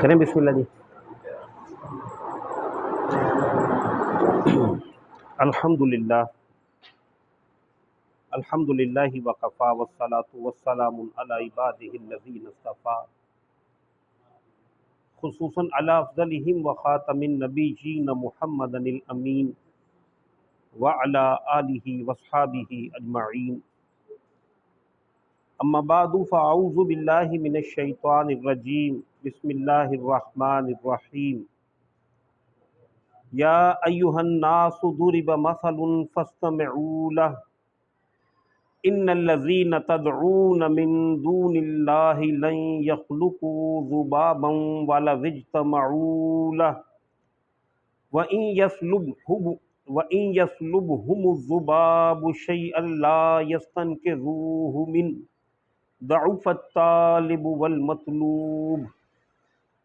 کریں بسم اللہ جی۔ الحمدللہ وقفا والصلاة والسلام علی عبادہ الذین اصطفیٰ خصوصاً علی افضلہم وخاتم النبیین محمد الامین وعلی آلہ واصحابہ اجمعین، اما بعد فاعوذ باللہ من الشیطان الرجیم، بسم اللہ الرحمن الرحیم۔ یا ایہا الناس ضرب مثل فاستمعوا لہ ان الذین تدعون من دون اللہ لن یخلقوا ذبابا ولو اجتمعوا لہ وَإِن يَسْلُبْهُمُ الذُّبَابُ شَيْئًا لَا يَسْتَنْقِذُوهُ مِنْهُ ضَعُفَ الطَّالِبُ وَالْمَطْلُوبُ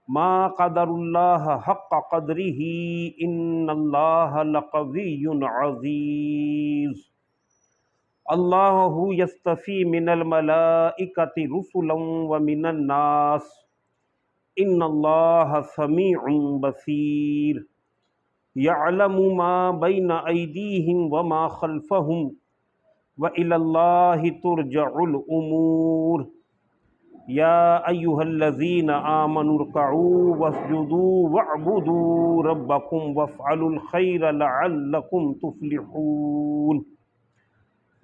مَا قَدَرُوا اللَّهَ حَقَّ قَدْرِهِ إِنَّ اللَّهَ لَقَوِيٌّ عَزِيزٌ۔ اللَّهُ يَصْطَفِي مِنَ الْمَلَائِكَةِ رُسُلًا وَمِنَ النَّاسِ إِنَّ اللَّهَ سَمِيعٌ بَصِيرٌ۔ يَعْلَمُ مَا بَيْنَ أَيْدِيهِمْ وَمَا خَلْفَهُمْ وَإِلَى اللَّهِ تُرْجَعُ الْأُمُورُ۔ يَا أَيُّهَا الَّذِينَ آمَنُوا ارْكَعُوا وَاسْجُدُوا وَاعْبُدُوا رَبَّكُمْ وَافْعَلُوا الْخَيْرَ لَعَلَّكُمْ تُفْلِحُونَ۔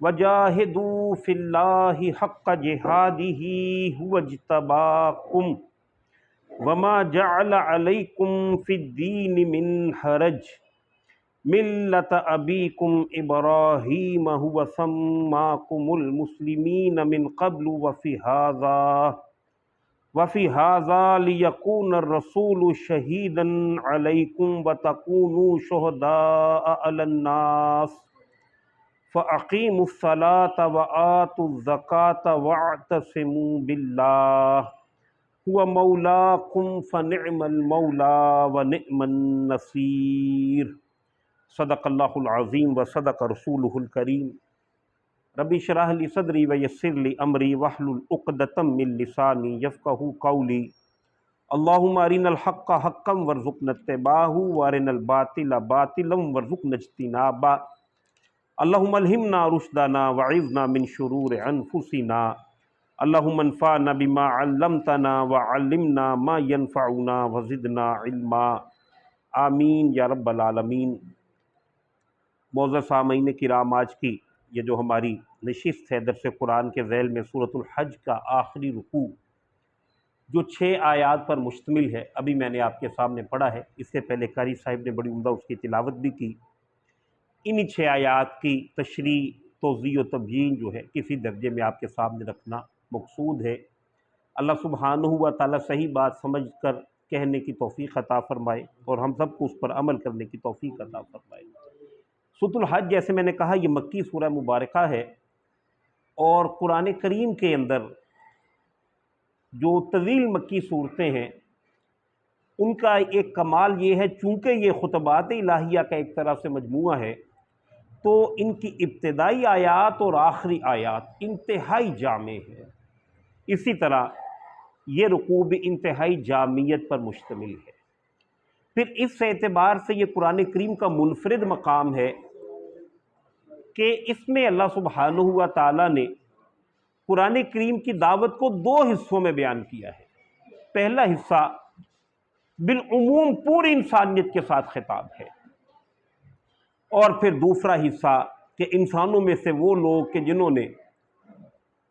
وَجَاهِدُوا فِي اللَّهِ حَقَّ جِهَادِهِ هُوَ اجْتَبَاكُمْ وَمَا جَعَلَ عَلَيْكُمْ فِي الدِّينِ مِنْ حَرَجٍ مِلَّةَ أَبِيكُمْ إِبْرَاهِيمَ هُوَ سَمَّاكُمُ الْمُسْلِمِينَ مِنْ قَبْلُ وَفِي هَذَا لِيَكُونَ الرَّسُولُ شَهِيدًا عَلَيْكُمْ وَتَكُونُوا شُهَدَاءَ عَلَى النَّاسِ فَأَقِيمُوا الصَّلَاةَ وَآتُوا الزَّكَاةَ وَاعْتَصِمُوا بِاللَّهِ هُوَ مَوْلَاكُمْ فَنِعْمَ الْمَوْلَى وَنِعْمَ النَّصِيرُ۔ صدق اللہ العظیم وصدق رسولہ الکریم۔ رب اشرح لی صدری ویسر لی امری واحلل عقدۃ من لسانی یفقہوا قولی۔ اللہم ارنا الحق حقا وارزقنا اتباعہ وارنا الباطل باطلا وارزقنا اجتنابہ۔ اللہم الہمنا رشدنا وعذنا من شرور انفسنا۔ اللہم انفعنا بما علمتنا وعلمنا ما ينفعنا وزدنا علما، آمین یا رب العالمین۔ معزز سامعین کرام، آج کی یہ جو ہماری نشست ہے درس قرآن کے ذیل میں سورۃ الحج کا آخری رکوع جو 6 آیات پر مشتمل ہے، ابھی میں نے آپ کے سامنے پڑھا ہے۔ اس سے پہلے قاری صاحب نے بڑی عمدہ اس کی تلاوت بھی کی۔ انہی 6 آیات کی تشریح، توضیح و تبیین جو ہے کسی درجے میں آپ کے سامنے رکھنا مقصود ہے۔ اللہ سبحانہ و تعالیٰ صحیح بات سمجھ کر کہنے کی توفیق عطا فرمائے اور ہم سب کو اس پر عمل کرنے کی توفیق عطا فرمائے۔ سورۃ الحج، جیسے میں نے کہا، یہ مکی سورہ مبارکہ ہے، اور قرآن کریم کے اندر جو طویل مکی صورتیں ہیں ان کا ایک کمال یہ ہے، چونکہ یہ خطبات الہیہ کا ایک طرح سے مجموعہ ہے، تو ان کی ابتدائی آیات اور آخری آیات انتہائی جامع ہے۔ اسی طرح یہ رکوع بھی انتہائی جامعیت پر مشتمل ہے۔ پھر اس اعتبار سے یہ قرآن کریم کا منفرد مقام ہے کہ اس میں اللہ سبحانہ و تعالیٰ نے قرآن کریم کی دعوت کو 2 حصوں میں بیان کیا ہے۔ پہلا حصہ بالعموم پوری انسانیت کے ساتھ خطاب ہے، اور پھر دوسرا حصہ کہ انسانوں میں سے وہ لوگ کہ جنہوں نے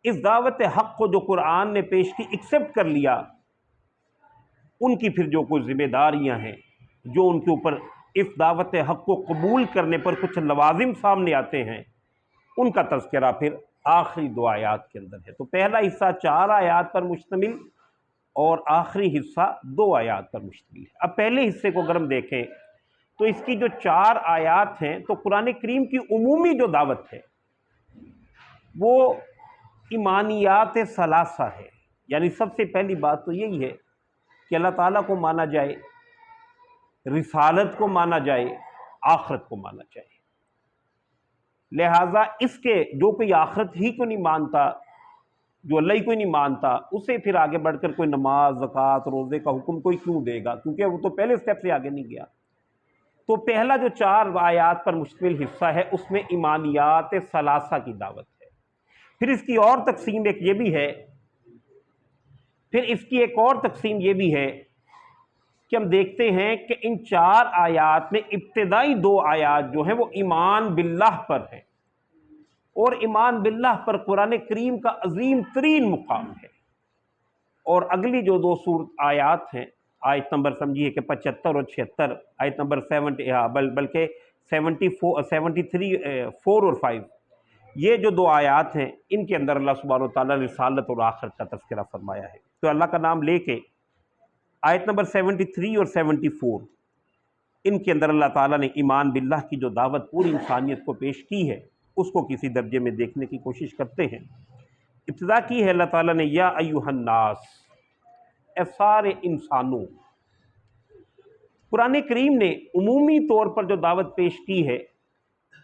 اس دعوت حق کو جو قرآن نے پیش کی ایکسیپٹ کر لیا، ان کی پھر جو کوئی ذمہ داریاں ہیں، جو ان کے اوپر اس دعوت حق کو قبول کرنے پر کچھ لوازم سامنے آتے ہیں، ان کا تذکرہ پھر آخری 2 آیات کے اندر ہے۔ تو پہلا حصہ 4 آیات پر مشتمل اور آخری حصہ 2 آیات پر مشتمل ہے۔ اب پہلے حصے کو اگر ہم دیکھیں تو اس کی جو 4 آیات ہیں، تو قرآن کریم کی عمومی جو دعوت ہے وہ ایمانیات ثلاثہ ہے، یعنی سب سے پہلی بات تو یہی ہے کہ اللہ تعالیٰ کو مانا جائے، رسالت کو مانا جائے، آخرت کو مانا جائے۔ لہٰذا اس کے جو کوئی آخرت ہی کو نہیں مانتا جو اللہ ہی کوئی نہیں مانتا اسے پھر آگے بڑھ کر کوئی نماز، زکوٰۃ، روزے کا حکم کوئی کیوں دے گا، کیونکہ وہ تو پہلے سٹیپ سے آگے نہیں گیا۔ تو پہلا جو 4 آیات پر مشتمل حصہ ہے اس میں ایمانیات ثلاثہ کی دعوت ہے۔ پھر اس کی اور تقسیم ایک یہ بھی ہے، کہ ہم دیکھتے ہیں کہ ان 4 آیات میں ابتدائی 2 آیات جو ہیں وہ ایمان باللہ پر ہیں، اور ایمان باللہ پر قرآن کریم کا عظیم ترین مقام ہے۔ اور اگلی جو 2 آیات ہیں، آیت نمبر سمجھیے کہ 75 اور 76، آیت نمبر 70 بلکہ 4 اور 5، یہ جو 2 آیات ہیں ان کے اندر اللہ سبحانہ وتعالیٰ نے رسالت اور آخرت کا تذکرہ فرمایا ہے۔ تو اللہ کا نام لے کے آیت نمبر 73 اور 74، ان کے اندر اللہ تعالیٰ نے ایمان باللہ کی جو دعوت پوری انسانیت کو پیش کی ہے اس کو کسی درجے میں دیکھنے کی کوشش کرتے ہیں۔ ابتدا کی ہے اللہ تعالیٰ نے یا ایھا الناس، اے سارے انسانوں۔ قرآن کریم نے عمومی طور پر جو دعوت پیش کی ہے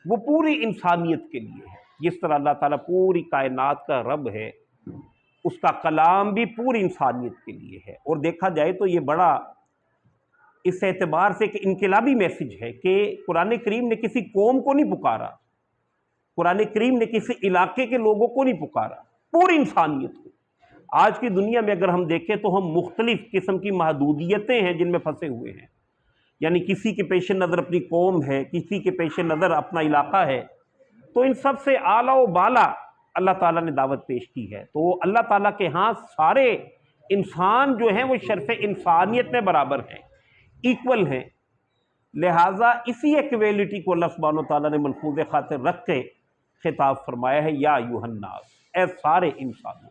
وہ پوری انسانیت کے لیے ہے۔ جس طرح اللہ تعالیٰ پوری کائنات کا رب ہے، اس کا کلام بھی پوری انسانیت کے لیے ہے۔ اور دیکھا جائے تو یہ بڑا اس اعتبار سے کہ انقلابی میسج ہے کہ قرآن کریم نے کسی قوم کو نہیں پکارا، قرآن کریم نے کسی علاقے کے لوگوں کو نہیں پکارا، پوری انسانیت کو۔ آج کی دنیا میں اگر ہم دیکھیں تو ہم مختلف قسم کی محدودیتیں ہیں جن میں پھنسے ہوئے ہیں، یعنی کسی کے پیش نظر اپنی قوم ہے، کسی کے پیش نظر اپنا علاقہ ہے، تو ان سب سے اعلیٰ و بالا اللہ تعالیٰ نے دعوت پیش کی ہے۔ تو اللہ تعالیٰ کے ہاں سارے انسان جو ہیں وہ شرف انسانیت میں برابر ہیں، ایکول ہیں، لہٰذا اسی ایکویلٹی کو اللہ سبحانہ وتعالیٰ نے ملحوظ خاطر رکھ کے خطاب فرمایا ہے یا ایھا الناس، اے سارے انسانوں۔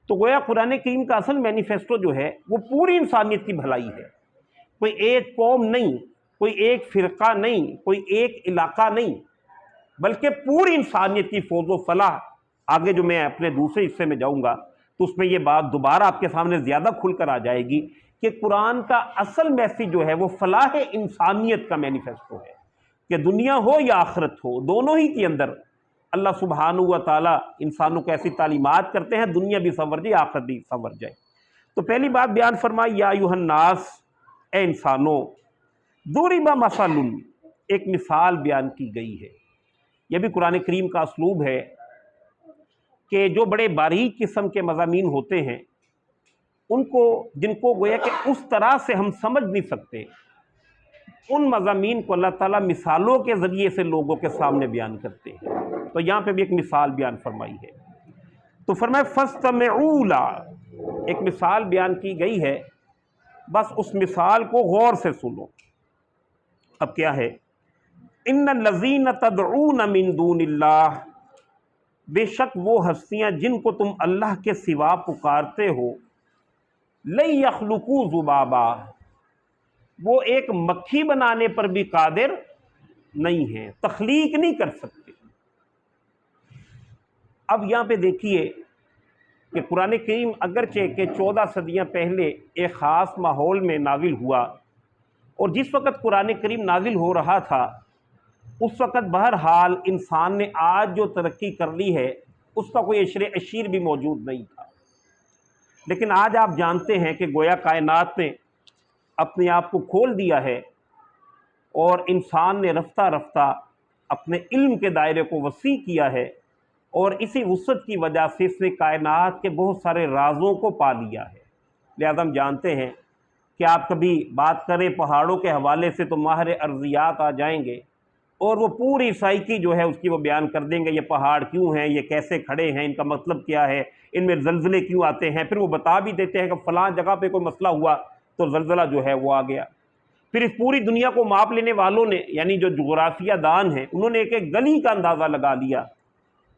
تو گویا قرآن کریم کا اصل مینیفیسٹو جو ہے وہ پوری انسانیت کی بھلائی ہے، کوئی ایک قوم نہیں، کوئی ایک فرقہ نہیں، کوئی ایک علاقہ نہیں، بلکہ پوری انسانیت کی فوز و فلاح۔ آگے جو میں اپنے دوسرے حصے میں جاؤں گا تو اس میں یہ بات دوبارہ آپ کے سامنے زیادہ کھل کر آ جائے گی کہ قرآن کا اصل میسیج جو ہے وہ فلاح انسانیت کا مینیفیسٹو ہے، کہ دنیا ہو یا آخرت ہو، دونوں ہی کے اندر اللہ سبحانہ و تعالیٰ انسانوں کو ایسی تعلیمات کرتے ہیں دنیا بھی سنور جائے، آخرت بھی سنور جائے۔ تو پہلی بات بیان فرمائی یا ایھا الناس، اے انسانوں، ضرب مثل، ایک مثال بیان کی گئی ہے۔ یہ بھی قرآن کریم کا اسلوب ہے کہ جو بڑے باریک قسم کے مضامین ہوتے ہیں ان کو، جن کو گویا کہ اس طرح سے ہم سمجھ نہیں سکتے، ان مضامین کو اللہ تعالیٰ مثالوں کے ذریعے سے لوگوں کے سامنے بیان کرتے ہیں۔ تو یہاں پہ بھی ایک مثال بیان فرمائی ہے، تو فرمایا فاستمعوا لها، ایک مثال بیان کی گئی ہے، بس اس مثال کو غور سے سنو۔ اب کیا ہے؟ ان الذین تدعون من دون اللہ، بے شک وہ ہستیاں جن کو تم اللہ کے سوا پکارتے ہو، لن یخلقوا ذبابا، وہ ایک مکھی بنانے پر بھی قادر نہیں ہیں، تخلیق نہیں کر سکتے۔ اب یہاں پہ دیکھیے کہ قرآن کریم اگرچہ کہ 14 صدیاں پہلے ایک خاص ماحول میں نازل ہوا، اور جس وقت قرآن کریم نازل ہو رہا تھا اس وقت بہرحال انسان نے آج جو ترقی کر لی ہے اس کا کوئی عشر اشیر بھی موجود نہیں تھا، لیکن آج آپ جانتے ہیں کہ گویا کائنات نے اپنے آپ کو کھول دیا ہے، اور انسان نے رفتہ رفتہ اپنے علم کے دائرے کو وسیع کیا ہے، اور اسی وسعت کی وجہ سے اس نے کائنات کے بہت سارے رازوں کو پا لیا ہے۔ لہذا ہم جانتے ہیں کہ آپ کبھی بات کریں پہاڑوں کے حوالے سے تو ماہر ارضیات آ جائیں گے، اور وہ پوری سائیکی جو ہے اس کی وہ بیان کر دیں گے، یہ پہاڑ کیوں ہیں، یہ کیسے کھڑے ہیں، ان کا مطلب کیا ہے، ان میں زلزلے کیوں آتے ہیں، پھر وہ بتا بھی دیتے ہیں کہ فلاں جگہ پہ کوئی مسئلہ ہوا تو زلزلہ جو ہے وہ آ گیا۔ پھر اس پوری دنیا کو ماپ لینے والوں نے، یعنی جو جغرافیہ دان ہیں، انہوں نے ایک ایک گلی کا اندازہ لگا لیا،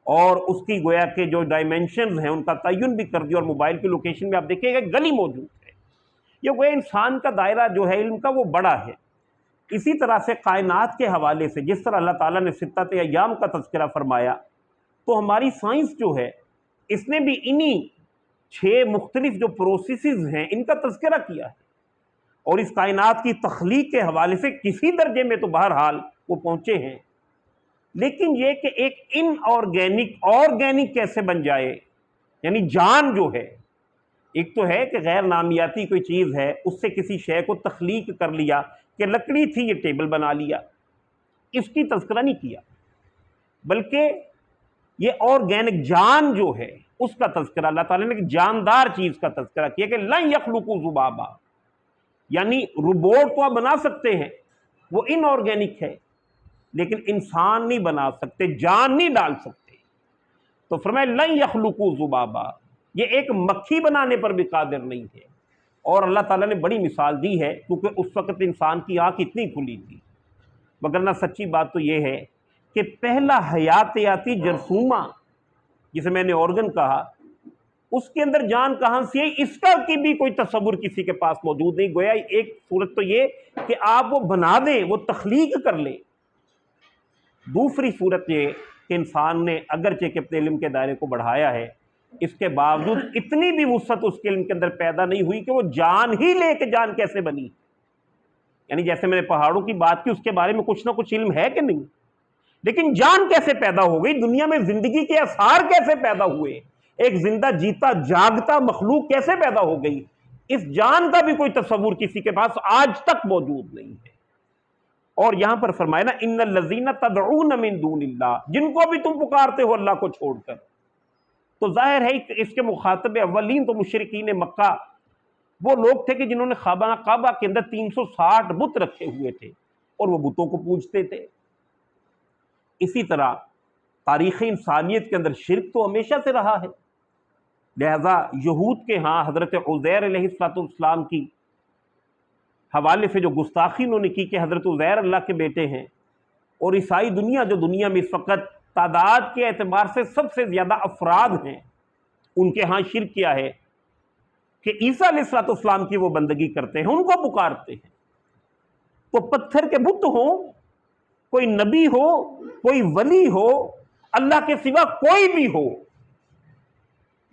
اور اس کی گویا کہ جو ڈائمینشنز ہیں ان کا تعین بھی کر دیا، اور موبائل کی لوکیشن میں آپ دیکھیں گے گلی موجود ہے۔ یہ گویا انسان کا دائرہ جو ہے علم کا وہ بڑا ہے۔ اسی طرح سے کائنات کے حوالے سے جس طرح اللہ تعالیٰ نے ستت ایام کا تذکرہ فرمایا، تو ہماری سائنس جو ہے اس نے بھی انہی 6 مختلف جو پروسیسز ہیں ان کا تذکرہ کیا ہے، اور اس کائنات کی تخلیق کے حوالے سے کسی درجے میں تو بہرحال وہ پہنچے ہیں، لیکن یہ کہ ایک ان آرگینک کیسے بن جائے، یعنی جان جو ہے، ایک تو ہے کہ غیر نامیاتی کوئی چیز ہے، اس سے کسی شے کو تخلیق کر لیا کہ لکڑی تھی یہ ٹیبل بنا لیا، اس کی تذکرہ نہیں کیا، بلکہ یہ آرگینک جان جو ہے اس کا تذکرہ اللہ تعالیٰ نے ایک جاندار چیز کا تذکرہ کیا کہ لن یخلقوا ذبابا، یعنی روبوٹ تو آپ بنا سکتے ہیں، وہ ان آرگینک ہے، لیکن انسان نہیں بنا سکتے، جان نہیں ڈال سکتے۔ تو فرمایا لن یخلقوا ذبابا، یہ ایک مکھی بنانے پر بھی قادر نہیں ہے۔ اور اللہ تعالیٰ نے بڑی مثال دی ہے، کیونکہ اس وقت انسان کی آنکھ اتنی کھلی تھی، وگرنہ سچی بات تو یہ ہے کہ پہلا حیاتیاتی جرثومہ جسے میں نے آرگن کہا، اس کے اندر جان کہاں سے ہے، اس کا کی بھی کوئی تصور کسی کے پاس موجود نہیں۔ گویا ایک صورت تو یہ کہ آپ وہ بنا دیں، وہ تخلیق کر لیں، دوسری صورت یہ کہ انسان نے اگرچہ کہ اپنے علم کے دائرے کو بڑھایا ہے، اس کے باوجود اتنی بھی وسعت اس کے علم کے اندر پیدا نہیں ہوئی کہ وہ جان ہی لے کے جان کیسے بنی۔ یعنی جیسے میں نے پہاڑوں کی بات کی، اس کے بارے میں کچھ نہ کچھ علم ہے کہ نہیں، لیکن جان کیسے پیدا ہو گئی، دنیا میں زندگی کے آثار کیسے پیدا ہوئے، ایک زندہ جیتا جاگتا مخلوق کیسے پیدا ہو گئی، اس جان کا بھی کوئی تصور کسی کے پاس آج تک موجود نہیں ہے۔ اور یہاں پر فرمایا نا ان الذین تدعون من دون اللہ، جن کو بھی تم پکارتے ہو اللہ کو چھوڑ کر، تو ظاہر ہے کہ اس کے مخاطب اولین تو مشرکین مکہ وہ لوگ تھے کہ جنہوں نے خانہ کعبہ کے اندر 360 بت رکھے ہوئے تھے اور وہ بتوں کو پوجتے تھے۔ اسی طرح تاریخ انسانیت کے اندر شرک تو ہمیشہ سے رہا ہے، لہذا یہود کے ہاں حضرت عزیر علیہ السلام کی حوالے سے جو گستاخی انہوں نے کی کہ حضرت عزیر اللہ کے بیٹے ہیں، اور عیسائی دنیا جو دنیا میں اس وقت تعداد کے اعتبار سے سب سے زیادہ افراد ہیں، ان کے ہاں شرک کیا ہے کہ عیسیٰ علیہ السلام کی وہ بندگی کرتے ہیں، ان کو پکارتے ہیں۔ تو پتھر کے بت ہوں، کوئی نبی ہو، کوئی ولی ہو، اللہ کے سوا کوئی بھی ہو،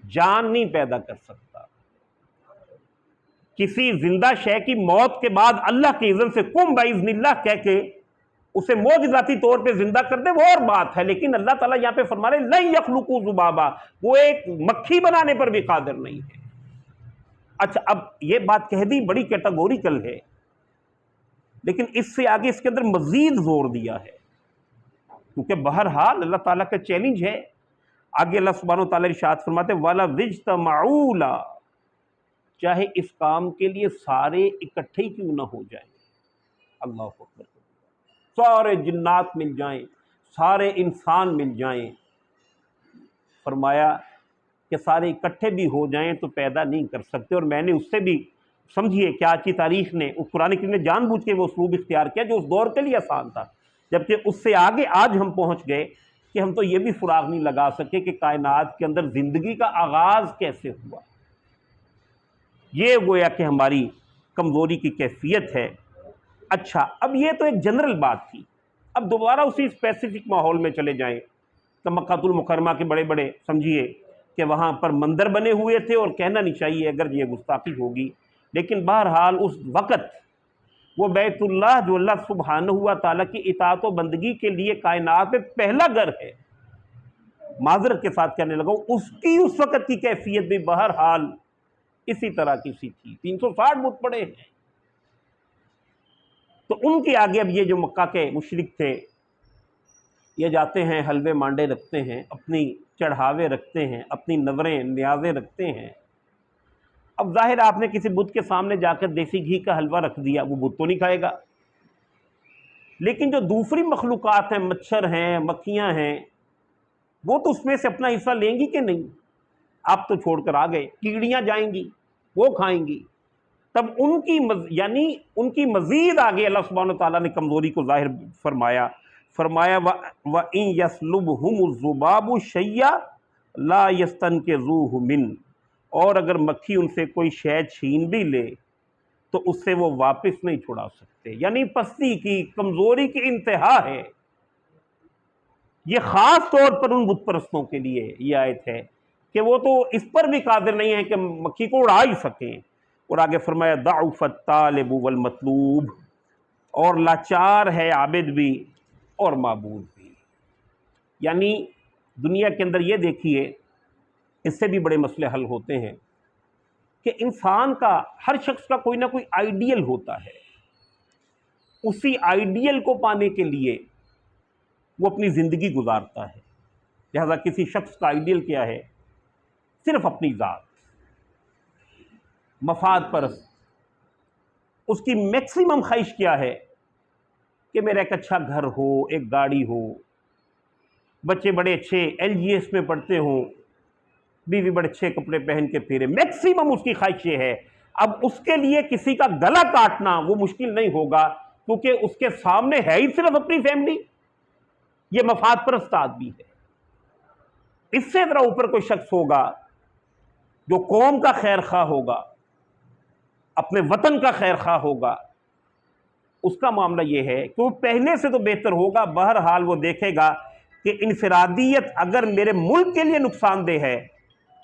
جان نہیں پیدا کر سکتا۔ کسی زندہ شے کی موت کے بعد اللہ کی اذن سے کم باذن اللہ کہہ کے اسے معجزاتی طور پہ زندہ کر دے وہ اور بات ہے، لیکن اللہ تعالیٰ یہاں پہ فرما رہے لن یخلقوا ذبابا، وہ ایک مکھی بنانے پر بھی قادر نہیں ہے۔ اچھا، اب یہ بات کہہ دی بڑی کیٹاگوریکل ہے، لیکن اس سے آگے اس کے اندر مزید زور دیا ہے، کیونکہ بہرحال اللہ تعالیٰ کا چیلنج ہے۔ آگے اللہ سبحانہ و تعالیٰ ارشاد فرماتے وَلَوِ اجْتَمَعُوا لَا، چاہے اس کام کے لیے سارے اکٹھے ہی کیوں نہ ہو جائیں، اللہ اکبر، سارے جنات مل جائیں، سارے انسان مل جائیں، فرمایا کہ سارے اکٹھے بھی ہو جائیں تو پیدا نہیں کر سکتے۔ اور میں نے اس سے بھی سمجھیے کہ آج کی تاریخ نے قرآن کریم نے جان بوجھ کے وہ اسلوب اختیار کیا جو اس دور کے لیے آسان تھا، جبکہ اس سے آگے آج ہم پہنچ گئے کہ ہم تو یہ بھی سراغ نہیں لگا سکے کہ کائنات کے اندر زندگی کا آغاز کیسے ہوا۔ یہ گویا کہ ہماری کمزوری کی کیفیت ہے۔ اچھا، اب یہ تو ایک جنرل بات تھی، اب دوبارہ اسی اسپیسیفک ماحول میں چلے جائیں کہ مکہ المکرمہ کے بڑے بڑے سمجھیے کہ وہاں پر مندر بنے ہوئے تھے، اور کہنا نہیں چاہیے اگر یہ گستاخی ہوگی، لیکن بہرحال اس وقت وہ بیت اللہ جو اللہ سبحانہ ہوا تعالیٰ کی اطاعت و بندگی کے لیے کائنات میں پہلا گھر ہے، معذرت کے ساتھ کہنے لگا اس کی اس وقت کی کیفیت بھی بہرحال اسی طرح کی سی تھی، 360 بت پڑے ہیں۔ تو ان کے آگے اب یہ جو مکہ کے مشرک تھے، یہ جاتے ہیں حلوے مانڈے رکھتے ہیں، اپنی چڑھاوے رکھتے ہیں، اپنی نظریں نیازیں رکھتے ہیں۔ اب ظاہر آپ نے کسی بت کے سامنے جا کر دیسی گھی کا حلوہ رکھ دیا، وہ بت تو نہیں کھائے گا، لیکن جو دوسری مخلوقات ہیں، مچھر ہیں، مکھیاں ہیں، وہ تو اس میں سے اپنا حصہ لیں گی کہ نہیں؟ آپ تو چھوڑ کر آ گئے، کیڑیاں جائیں گی، وہ کھائیں گی۔ تب ان کی یعنی ان کی مزید آگے اللہ سبحانہ وتعالیٰ نے کمزوری کو ظاہر فرمایا وَإِن يَسْلُبْهُمُ الذُّبَابُ شَيْئًا لَا يَسْتَنْقِذُوهُ مِنْهُ، اور اگر مکھی ان سے کوئی شے چھین بھی لے تو اس سے وہ واپس نہیں چھڑا سکتے، یعنی پستی کی کمزوری کی انتہا ہے۔ یہ خاص طور پر ان بت پرستوں کے لیے یہ آیت ہے کہ وہ تو اس پر بھی قادر نہیں ہے کہ مکھی کو اڑا ہی سکیں۔ اور آگے فرمایا ضعف الطالب والمطلوب، اور لاچار ہے عابد بھی اور معبود بھی۔ یعنی دنیا کے اندر یہ دیکھیے اس سے بھی بڑے مسئلے حل ہوتے ہیں کہ انسان کا، ہر شخص کا کوئی نہ کوئی آئیڈیل ہوتا ہے، اسی آئیڈیل کو پانے کے لیے وہ اپنی زندگی گزارتا ہے۔ لہذا کسی شخص کا آئیڈیل کیا ہے؟ صرف اپنی ذات، مفاد پرست۔ اس کی میکسیمم خواہش کیا ہے کہ میرا ایک اچھا گھر ہو، ایک گاڑی ہو، بچے بڑے اچھے LGS میں پڑھتے ہوں، بیوی بڑے اچھے کپڑے پہن کے پھرے۔ میکسیمم اس کی خواہش یہ ہے۔ اب اس کے لیے کسی کا گلا کاٹنا وہ مشکل نہیں ہوگا، کیونکہ اس کے سامنے ہے ہی صرف اپنی فیملی۔ یہ مفاد پرست آدمی ہے۔ اس سے ذرا اوپر کوئی شخص ہوگا جو قوم کا خیر خواہ ہوگا، اپنے وطن کا خیر خواہ ہوگا، اس کا معاملہ یہ ہے کہ وہ پہلے سے تو بہتر ہوگا۔ بہرحال وہ دیکھے گا کہ انفرادیت اگر میرے ملک کے لیے نقصان دہ ہے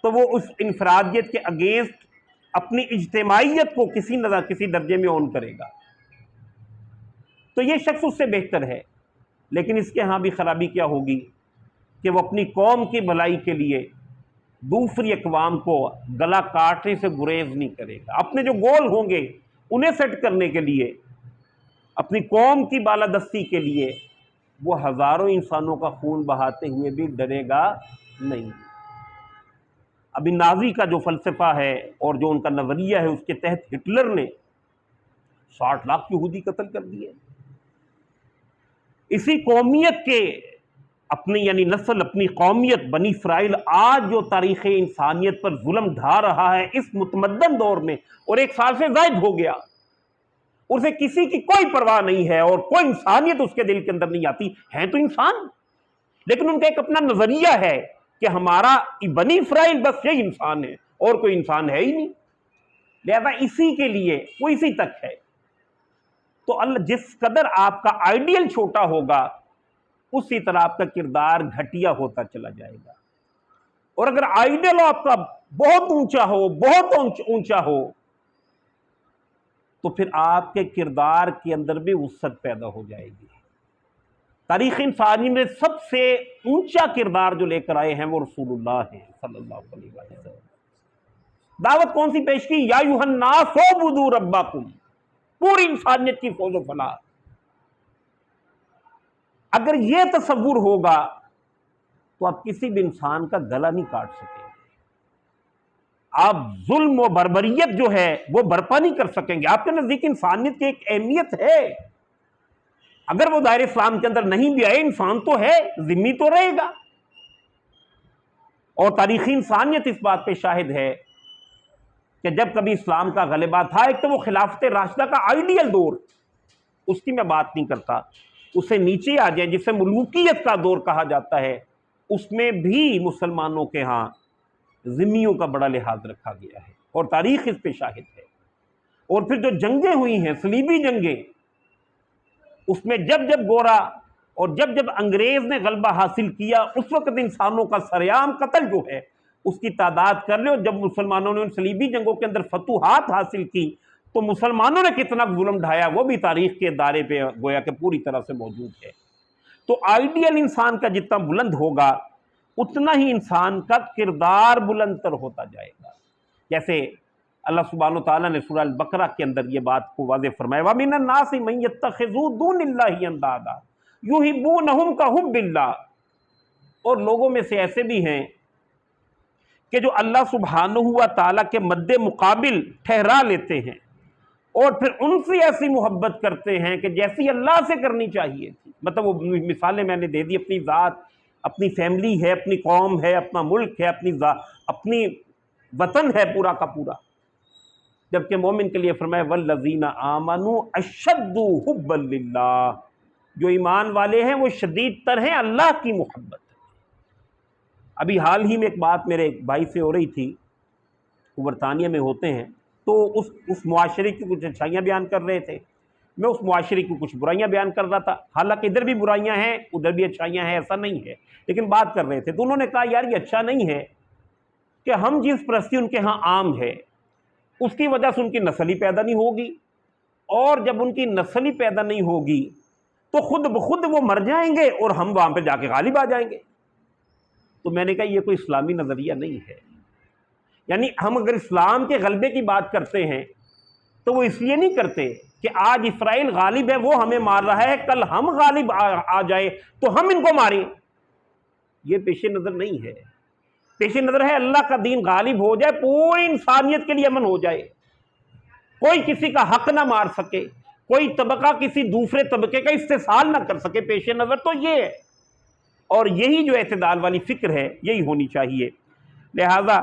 تو وہ اس انفرادیت کے اگینسٹ اپنی اجتماعیت کو کسی نہ کسی درجے میں اون کرے گا، تو یہ شخص اس سے بہتر ہے۔ لیکن اس کے ہاں بھی خرابی کیا ہوگی کہ وہ اپنی قوم کی بھلائی کے لیے دوسری اقوام کو گلا کاٹنے سے گریز نہیں کرے گا۔ اپنے جو گول ہوں گے انہیں سیٹ کرنے کے لیے، اپنی قوم کی بالادستی کے لیے وہ ہزاروں انسانوں کا خون بہاتے ہوئے بھی ڈرے گا نہیں۔ ابھی نازی کا جو فلسفہ ہے اور جو ان کا نظریہ ہے، اس کے تحت ہٹلر نے 60 لاکھ یہودی قتل کر دیے۔ اسی قومیت کے اپنی یعنی نسل، اپنی قومیت بنی اسرائیل آج جو تاریخ انسانیت پر ظلم ڈھا رہا ہے اس متمدن دور میں، اور 1 سال سے زائد ہو گیا، اسے کسی کی کوئی پرواہ نہیں ہے اور کوئی انسانیت اس کے دل کے اندر نہیں آتی۔ ہیں تو انسان، لیکن ان کا ایک اپنا نظریہ ہے کہ ہمارا بنی اسرائیل بس یہی انسان ہے اور کوئی انسان ہے ہی نہیں، لہذا اسی کے لیے وہ اسی تک ہے۔ تو اللہ جس قدر آپ کا آئیڈیل چھوٹا ہوگا اسی طرح آپ کا کردار گھٹیا ہوتا چلا جائے گا۔ اور اگر آئیڈیل آپ کا بہت اونچا ہو، بہت اونچا ہو، تو پھر آپ کے کردار کے اندر بھی وسعت پیدا ہو جائے گی۔ تاریخ انسانی میں سب سے اونچا کردار جو لے کر آئے ہیں وہ رسول اللہ ہیں صلی اللہ علیہ وسلم۔ دعوت کون سی پیش کی؟ یا ایھا الناس اعبدوا ربکم، پوری انسانیت کی فوز و فلاح۔ اگر یہ تصور ہوگا تو آپ کسی بھی انسان کا گلا نہیں کاٹ سکیں گے، آپ ظلم و بربریت جو ہے وہ برپا نہیں کر سکیں گے۔ آپ کے نزدیک انسانیت کی ایک اہمیت ہے، اگر وہ دائرہ اسلام کے اندر نہیں بھی آئے، انسان تو ہے، ذمہ تو رہے گا۔ اور تاریخی انسانیت اس بات پہ شاہد ہے کہ جب کبھی اسلام کا غلبہ تھا، ایک تو وہ خلافت راشدہ کا آئیڈیل دور، اس کی میں بات نہیں کرتا، اس سے نیچے آ جائیں جسے ملوکیت کا دور کہا جاتا ہے، اس میں بھی مسلمانوں کے ہاں ذمیوں کا بڑا لحاظ رکھا گیا ہے اور تاریخ اس پہ شاہد ہے۔ اور پھر جو جنگیں ہوئی ہیں، صلیبی جنگیں، اس میں جب جب گورا اور جب جب انگریز نے غلبہ حاصل کیا، اس وقت انسانوں کا سرعام قتل جو ہے اس کی تعداد کر لیں، اور جب مسلمانوں نے ان صلیبی جنگوں کے اندر فتوحات حاصل کی تو مسلمانوں نے کتنا ظلم ڈھایا وہ بھی تاریخ کے دائرے پہ گویا کہ پوری طرح سے موجود ہے۔ تو آئیڈیل انسان کا جتنا بلند ہوگا اتنا ہی انسان کا کردار بلند تر ہوتا جائے گا۔ جیسے اللہ سبحانہ وتعالیٰ نے سورہ البقرہ کے اندر یہ بات کو واضح فرمایا، وَمِنَ النَّاسِ مَن يَتَّخِذُ دُونِ اللَّهِ أَندَادًا يُحِبُّونَهُمْ كَحُبِّ اللَّهِ، اور لوگوں میں سے ایسے بھی ہیں کہ جو اللہ سبحانہ و تعالیٰ کے مد مقابل ٹھہرا لیتے ہیں اور پھر ان سے ایسی محبت کرتے ہیں کہ جیسی اللہ سے کرنی چاہیے تھی۔ مطلب وہ مثالیں میں نے دے دی، اپنی ذات، اپنی فیملی ہے، اپنی قوم ہے، اپنا ملک ہے، اپنی وطن ہے پورا کا پورا، جبکہ مومن کے لیے فرمایا والذین آمنوا اشد حبا للہ، جو ایمان والے ہیں وہ شدید تر ہیں اللہ کی محبت۔ ابھی حال ہی میں ایک بات میرے ایک بھائی سے ہو رہی تھی، وہ برطانیہ میں ہوتے ہیں، تو اس معاشرے کی کچھ اچھائیاں بیان کر رہے تھے، میں اس معاشرے کی کچھ برائیاں بیان کر رہا تھا، حالانکہ ادھر بھی برائیاں ہیں ادھر بھی اچھائیاں ہیں، ایسا نہیں ہے، لیکن بات کر رہے تھے تو انہوں نے کہا یار یہ اچھا نہیں ہے کہ ہم جس پرستی ان کے ہاں عام ہے اس کی وجہ سے ان کی نسل ہی پیدا نہیں ہوگی، اور جب ان کی نسل ہی پیدا نہیں ہوگی تو خود بخود وہ مر جائیں گے اور ہم وہاں پہ جا کے غالب آ جائیں گے۔ تو میں نے کہا یہ کوئی اسلامی نظریہ نہیں ہے۔ یعنی ہم اگر اسلام کے غلبے کی بات کرتے ہیں تو وہ اس لیے نہیں کرتے کہ آج اسرائیل غالب ہے، وہ ہمیں مار رہا ہے، کل ہم غالب آ جائے تو ہم ان کو ماریں. یہ پیش نظر نہیں ہے. پیش نظر ہے اللہ کا دین غالب ہو جائے، پوری انسانیت کے لیے امن ہو جائے، کوئی کسی کا حق نہ مار سکے، کوئی طبقہ کسی دوسرے طبقے کا استحصال نہ کر سکے. پیش نظر تو یہ ہے، اور یہی جو اعتدال والی فکر ہے یہی ہونی چاہیے. لہذا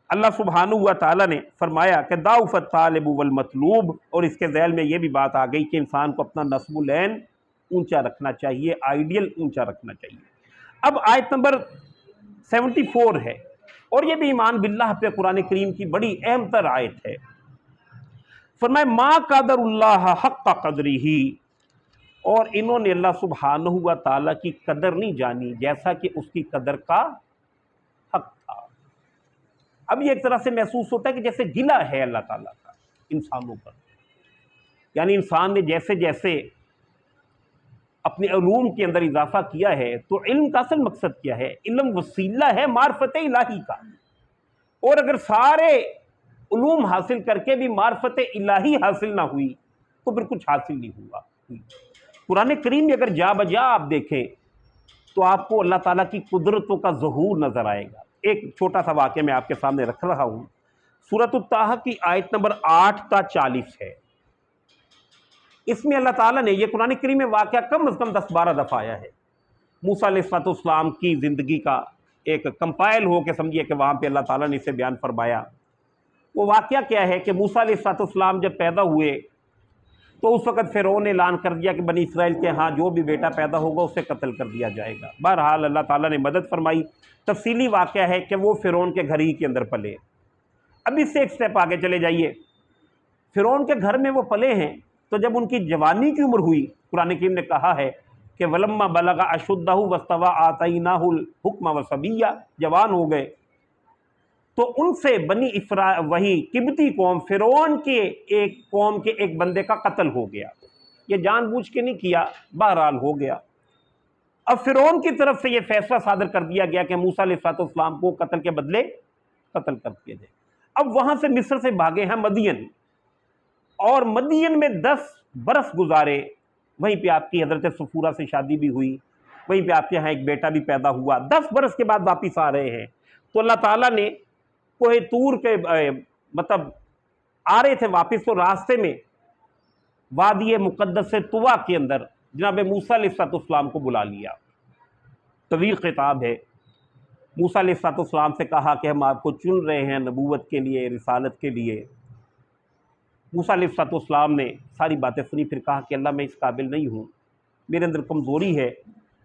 اللہ سبحانہ و تعالیٰ نے فرمایا کہ ضعف الطالب والمطلوب، اور اس کے ذیل میں یہ بھی بات آ گئی کہ انسان کو اپنا نسب العین اونچا رکھنا چاہیے، آئیڈیل اونچا رکھنا چاہیے. اب آیت نمبر 74 ہے، اور یہ بھی ایمان باللہ پہ قرآن کریم کی بڑی اہم تر آیت ہے. فرمائے ما قدر اللہ حق قدرہ، اور انہوں نے اللہ سبحانہ و تعالیٰ کی قدر نہیں جانی جیسا کہ اس کی قدر کا حق تھا. اب یہ ایک طرح سے محسوس ہوتا ہے کہ جیسے گلہ ہے اللہ تعالیٰ کا انسانوں پر، یعنی انسان نے جیسے جیسے اپنے علوم کے اندر اضافہ کیا ہے تو علم کا اصل مقصد کیا ہے؟ علم وسیلہ ہے معرفت الہی کا، اور اگر سارے علوم حاصل کر کے بھی معرفت الہی حاصل نہ ہوئی تو پھر کچھ حاصل نہیں ہوا. قرآن کریم میں اگر جا بجا آپ دیکھیں تو آپ کو اللہ تعالیٰ کی قدرتوں کا ظہور نظر آئے گا. ایک چھوٹا سا واقعہ میں آپ کے سامنے رکھ رہا ہوں. سورۃ الطٰہٰ کی آیت نمبر 8 تا 40 ہے. اس میں اللہ تعالیٰ نے، یہ قرآن کریم میں واقعہ کم از کم 10-12 دفعہ آیا ہے. موسیٰ علیہ السلام کی زندگی کا ایک کمپائل ہو کے سمجھیے کہ وہاں پہ اللہ تعالیٰ نے اسے بیان فرمایا. وہ واقعہ کیا ہے کہ موسیٰ علیہ السلام جب پیدا ہوئے تو اس وقت فرعون نے اعلان کر دیا کہ بنی اسرائیل کے ہاں جو بھی بیٹا پیدا ہوگا اسے قتل کر دیا جائے گا. بہرحال اللہ تعالیٰ نے مدد فرمائی. تفصیلی واقعہ ہے کہ وہ فرعون کے گھر ہی کے اندر پلے. اب اس سے ایک سٹیپ آگے چلے جائیے. فرعون کے گھر میں وہ پلے ہیں تو جب ان کی جوانی کی عمر ہوئی، قرآن کریم نے کہا ہے کہ وَلَمَّا بَلَغَ أَشُدَّهُ وَاسْتَوَىٰ آتَيْنَاهُ الْحُكْمَ وَالصَّبِيَّةَ، جوان ہو گئے تو ان سے بنی وہی قبطی قوم، فرعون کے ایک قوم کے ایک بندے کا قتل ہو گیا. یہ جان بوجھ کے نہیں کیا، بہرحال ہو گیا. اب فرعون کی طرف سے یہ فیصلہ صادر کر دیا گیا کہ موسیٰ علیہ السلام کو قتل کے بدلے قتل کر دیا جائے. اب وہاں سے مصر سے بھاگے ہیں مدین، اور مدین میں 10 برس گزارے. وہیں پہ آپ کی حضرت صفورہ سے شادی بھی ہوئی، وہیں پہ آپ کے یہاں ایک بیٹا بھی پیدا ہوا. 10 برس کے بعد واپس آ رہے ہیں تو اللہ تعالیٰ نے کوہ طور کے مطلب آ رہے تھے واپس، تو راستے میں وادی مقدس طویٰ کے اندر جناب موسیٰ علیہ السلام کو بلا لیا. طویل خطاب ہے. موسیٰ علیہ السلام سے کہا کہ ہم آپ کو چن رہے ہیں نبوت کے لیے، رسالت کے لیے. موسیٰ علیہ السلام نے ساری باتیں سنی، پھر کہا کہ اللہ میں اس قابل نہیں ہوں، میرے اندر کمزوری ہے،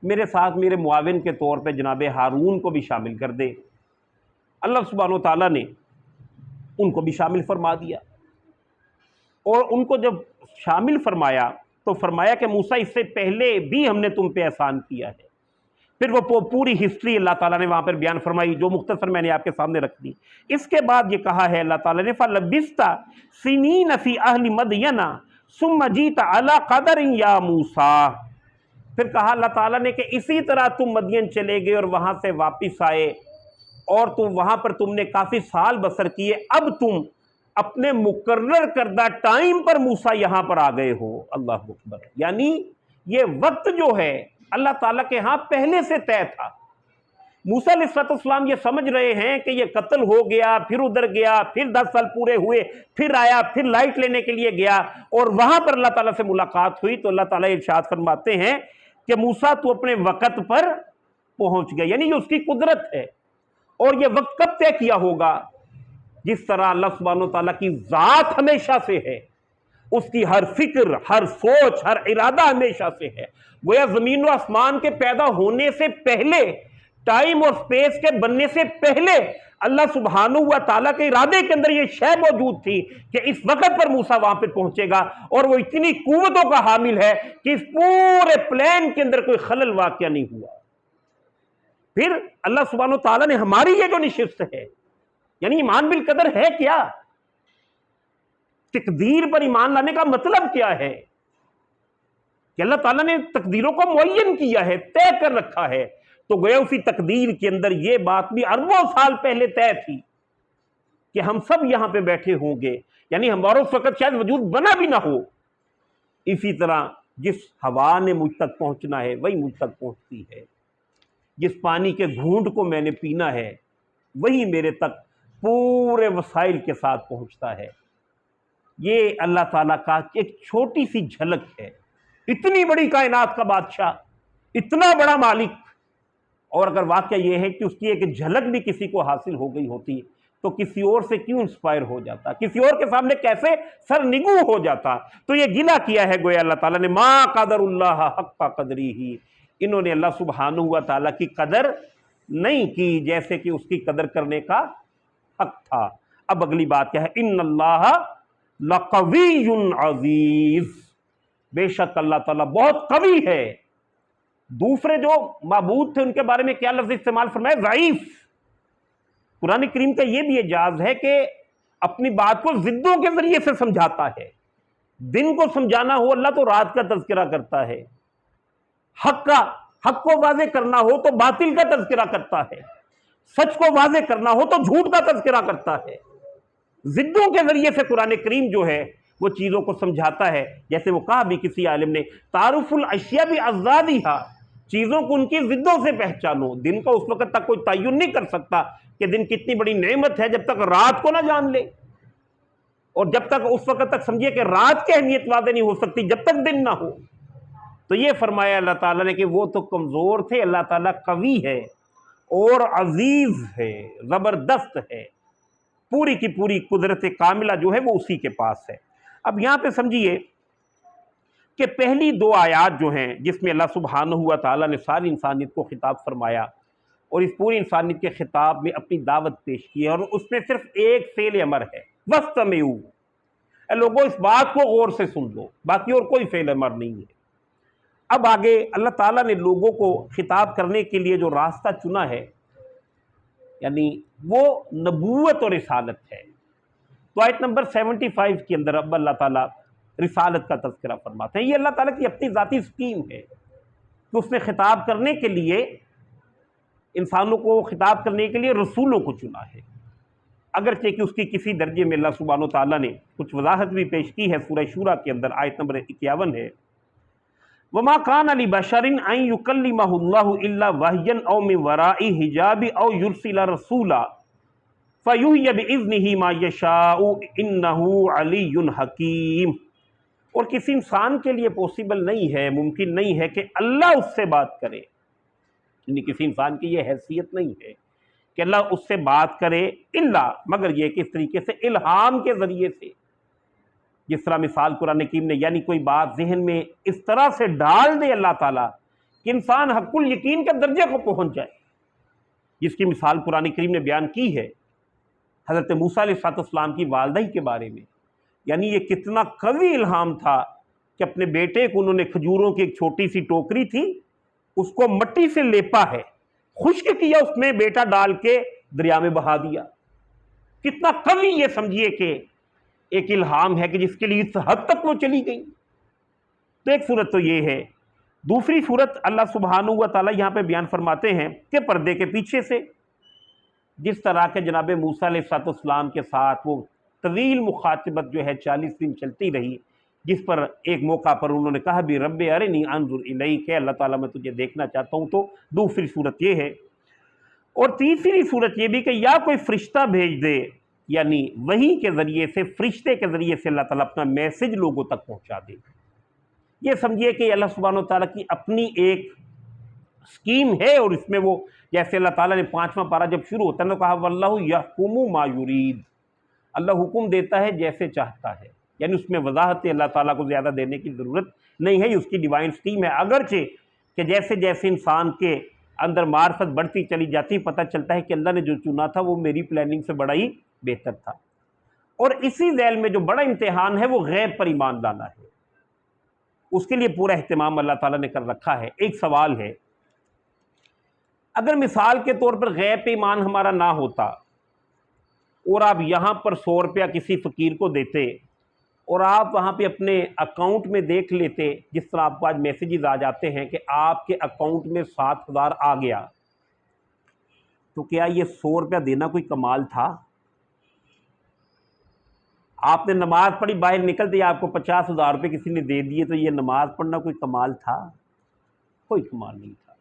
میرے ساتھ میرے معاون کے طور پہ جناب ہارون کو بھی شامل کر دے. اللہ سبحانہ و تعالیٰ نے ان کو بھی شامل فرما دیا، اور ان کو جب شامل فرمایا تو فرمایا کہ موسیٰ اس سے پہلے بھی ہم نے تم پہ احسان کیا ہے. پھر وہ پوری ہسٹری اللہ تعالیٰ نے وہاں پر بیان فرمائی، جو مختصر میں نے آپ کے سامنے رکھ دی. اس کے بعد یہ کہا ہے اللہ تعالیٰ نے فَلَبِثْتَ سِنِينَ فِي أَهْلِ مَدْيَنَ ثُمَّ جِئْتَ عَلَىٰ قَدَرٍ يَا مُوسَىٰ. پھر کہا اللہ تعالیٰ نے کہ اسی طرح تم مدین چلے گئے اور وہاں سے واپس آئے، اور تم وہاں پر تم نے کافی سال بسر کیے. اب تم اپنے مقرر کردہ ٹائم پر موسیٰ یہاں پر آ گئے ہو. اللہ اکبر. یعنی یہ وقت جو ہے اللہ تعالیٰ کے ہاں پہلے سے طے تھا. موسیٰ علیہ السلام یہ سمجھ رہے ہیں کہ یہ قتل ہو گیا، پھر ادھر گیا، پھر 10 سال پورے ہوئے، پھر آیا، پھر لائٹ لینے کے لیے گیا، اور وہاں پر اللہ تعالیٰ سے ملاقات ہوئی. تو اللہ تعالیٰ ارشاد فرماتے ہیں کہ موسیٰ تو اپنے وقت پر پہنچ گیا. یعنی یہ اس کی قدرت ہے. اور یہ وقت کب طے کیا ہوگا؟ جس طرح اللہ سبحانہ وتعالیٰ کی ذات ہمیشہ سے ہے، اس کی ہر فکر، ہر سوچ، ہر ارادہ ہمیشہ سے ہے. گویا زمین و آسمان کے پیدا ہونے سے پہلے، ٹائم اور سپیس کے بننے سے پہلے اللہ سبحانہ و تعالیٰ کے ارادے کے اندر یہ شے موجود تھی کہ اس وقت پر موسیٰ وہاں پہ پہنچے گا، اور وہ اتنی قوتوں کا حامل ہے کہ اس پورے پلان کے اندر کوئی خلل واقع نہیں ہوا. پھر اللہ سبحانہ و تعالیٰ نے ہماری یہ جو نشست ہے، یعنی ایمان بالقدر ہے کیا؟ تقدیر پر ایمان لانے کا مطلب کیا ہے؟ کہ اللہ تعالیٰ نے تقدیروں کو معین کیا ہے، طے کر رکھا ہے. تو گویا اسی تقدیر کے اندر یہ بات بھی اربوں سال پہلے طے تھی کہ ہم سب یہاں پہ بیٹھے ہوں گے، یعنی ہمارا اس وقت شاید وجود بنا بھی نہ ہو، اسی طرح جس ہوا نے مجھ تک پہنچنا ہے وہی مجھ تک پہنچتی ہے، جس پانی کے گھونٹ کو میں نے پینا ہے وہی میرے تک پورے وسائل کے ساتھ پہنچتا ہے۔ یہ اللہ تعالیٰ کا ایک چھوٹی سی جھلک ہے، اتنی بڑی کائنات کا بادشاہ، اتنا بڑا مالک، اور اگر واقعہ یہ ہے کہ اس کی ایک جھلک بھی کسی کو حاصل ہو گئی ہوتی تو کسی اور سے کیوں انسپائر ہو جاتا، کسی اور کے سامنے کیسے سر نگو ہو جاتا۔ تو یہ گلہ کیا ہے گویا اللہ تعالیٰ نے، ما قدر اللہ حق قدری ہی، انہوں نے اللہ سبحانہ و تعالیٰ کی قدر نہیں کی جیسے کہ اس کی قدر کرنے کا حق تھا۔ اب اگلی بات کیا ہے، ان اللہ لقوی عزیز، بے شک اللہ تعالیٰ بہت قوی ہے۔ دوسرے جو معبود تھے ان کے بارے میں کیا لفظ استعمال فرمایا، ضعیف۔ قرآن کریم کا یہ بھی اعجاز ہے کہ اپنی بات کو ضدوں کے ذریعے سے سمجھاتا ہے۔ دن کو سمجھانا ہو اللہ تو رات کا تذکرہ کرتا ہے، حق کو واضح کرنا ہو تو باطل کا تذکرہ کرتا ہے، سچ کو واضح کرنا ہو تو جھوٹ کا تذکرہ کرتا ہے۔ ضدوں کے ذریعے سے قرآن کریم جو ہے وہ چیزوں کو سمجھاتا ہے۔ جیسے وہ کہا بھی کسی عالم نے، تعارف الاشیاء بأضدادہا، چیزوں کو ان کی ضدوں سے پہچانو۔ دن کا اس وقت تک کوئی تعین نہیں کر سکتا کہ دن کتنی بڑی نعمت ہے جب تک رات کو نہ جان لے، اور جب تک اس وقت تک سمجھے کہ رات کی اہمیت واضح نہیں ہو سکتی جب تک دن نہ ہو۔ تو یہ فرمایا اللہ تعالیٰ نے کہ وہ تو کمزور تھے، اللہ تعالیٰ قوی ہے اور عزیز ہے، زبردست ہے، پوری کی پوری قدرت کاملہ جو ہے وہ اسی کے پاس ہے۔ اب یہاں پہ سمجھیے کہ پہلی دو آیات جو ہیں جس میں اللہ سبحانہ و تعالیٰ نے ساری انسانیت کو خطاب فرمایا اور اس پوری انسانیت کے خطاب میں اپنی دعوت پیش کی ہے، اور اس میں صرف ایک فعل امر ہے، وَاسْتَمِعُوا، اے لوگوں اس بات کو غور سے سن لو، باقی اور کوئی فعل امر نہیں ہے۔ اب آگے اللہ تعالیٰ نے لوگوں کو خطاب کرنے کے لیے جو راستہ چنا ہے یعنی وہ نبوت اور رسالت ہے۔ تو آیت نمبر 75 کے اندر اب اللہ تعالیٰ رسالت کا تذکرہ فرماتے ہیں۔ یہ اللہ تعالیٰ کی اپنی ذاتی سکیم ہے کہ اس نے خطاب کرنے کے لیے، انسانوں کو خطاب کرنے کے لیے رسولوں کو چنا ہے، اگرچہ کہ اس کی کسی درجے میں اللہ سبحانہ تعالیٰ نے کچھ وضاحت بھی پیش کی ہے۔ سورہ شورى کے اندر آیت نمبر 51 ہے، وَمَا كَانَ لِبَشَرٍ أَن يُكَلِّمَهُ اللَّهُ إِلَّا وَحْيًا أَوْ مِن وَرَاءِ حِجَابٍ أَوْ يُرْسِلَ رَسُولًا فَيُحْيِيَ بِإِذْنِهِ مَا يَشَاءُ إِنَّهُ عَلِيٌّ حَكِيمٌ، اور کسی انسان کے لیے پاسبل نہیں ہے، ممکن نہیں ہے کہ اللہ اس سے بات کرے، یعنی کسی انسان کی یہ حیثیت نہیں ہے کہ اللہ اس سے بات کرے، الا مگر یہ کہ اس طریقے سے الہام کے ذریعے سے، جس طرح مثال قرآن کریم نے، یعنی کوئی بات ذہن میں اس طرح سے ڈال دے اللہ تعالیٰ کہ انسان حق الیقین کے درجے کو پہنچ جائے، جس کی مثال قرآن کریم نے بیان کی ہے حضرت موسیٰ علیہ السلام کی والدہ کے بارے میں۔ یعنی یہ کتنا قوی الہام تھا کہ اپنے بیٹے کو انہوں نے، کھجوروں کی ایک چھوٹی سی ٹوکری تھی، اس کو مٹی سے لیپا ہے، خشک کیا، اس میں بیٹا ڈال کے دریا میں بہا دیا۔ کتنا قوی یہ سمجھیے کہ ایک الہام ہے کہ جس کے لیے اس حد تک وہ چلی گئی۔ تو ایک صورت تو یہ ہے۔ دوسری صورت اللہ سبحانہ و تعالیٰ یہاں پہ بیان فرماتے ہیں کہ پردے کے پیچھے سے، جس طرح کے جناب موسیٰ علیہ السلام کے ساتھ وہ طویل مخاطبت جو ہے 40 دن چلتی رہی، جس پر ایک موقع پر انہوں نے کہا بھی رب ارنی انظر الیک، کہ اللہ تعالیٰ میں تجھے دیکھنا چاہتا ہوں۔ تو دوسری صورت یہ ہے، اور تیسری صورت یہ بھی کہ یا کوئی فرشتہ بھیج دے، یعنی وحی کے ذریعے سے، فرشتے کے ذریعے سے اللہ تعالیٰ اپنا میسج لوگوں تک پہنچا دے۔ یہ سمجھیے کہ اللہ سبحانہ و تعالیٰ کی اپنی ایک سکیم ہے، اور اس میں وہ، جیسے اللہ تعالیٰ نے 5واں پارہ جب شروع ہوتا ہے تو کہا واللہ یحکم ما یرید، اللہ حکم دیتا ہے جیسے چاہتا ہے، یعنی اس میں وضاحت اللہ تعالیٰ کو زیادہ دینے کی ضرورت نہیں ہے، یہ اس کی ڈیوائن سکیم ہے۔ اگرچہ کہ جیسے جیسے انسان کے اندر معرفت بڑھتی چلی جاتی، پتہ چلتا ہے کہ اللہ نے جو چنا تھا وہ میری پلاننگ سے بڑا ہی بہتر تھا۔ اور اسی ذیل میں جو بڑا امتحان ہے وہ غیب پر ایمان لانا ہے، اس کے لیے پورا اہتمام اللہ تعالیٰ نے کر رکھا ہے۔ ایک سوال ہے، اگر مثال کے طور پر غیب پہ ایمان ہمارا نہ ہوتا اور آپ یہاں پر 100 روپیہ کسی فقیر کو دیتے اور آپ وہاں پہ اپنے اکاؤنٹ میں دیکھ لیتے، جس طرح آپ کو آج میسیجز آ جاتے ہیں کہ آپ کے اکاؤنٹ میں 7,000 آ گیا، تو کیا یہ 100 روپیہ دینا کوئی کمال تھا؟ آپ نے نماز پڑھی، باہر نکلتے ہی آپ کو 50,000 روپے کسی نے دے دیے، تو یہ نماز پڑھنا کوئی کمال تھا؟ کوئی کمال نہیں تھا۔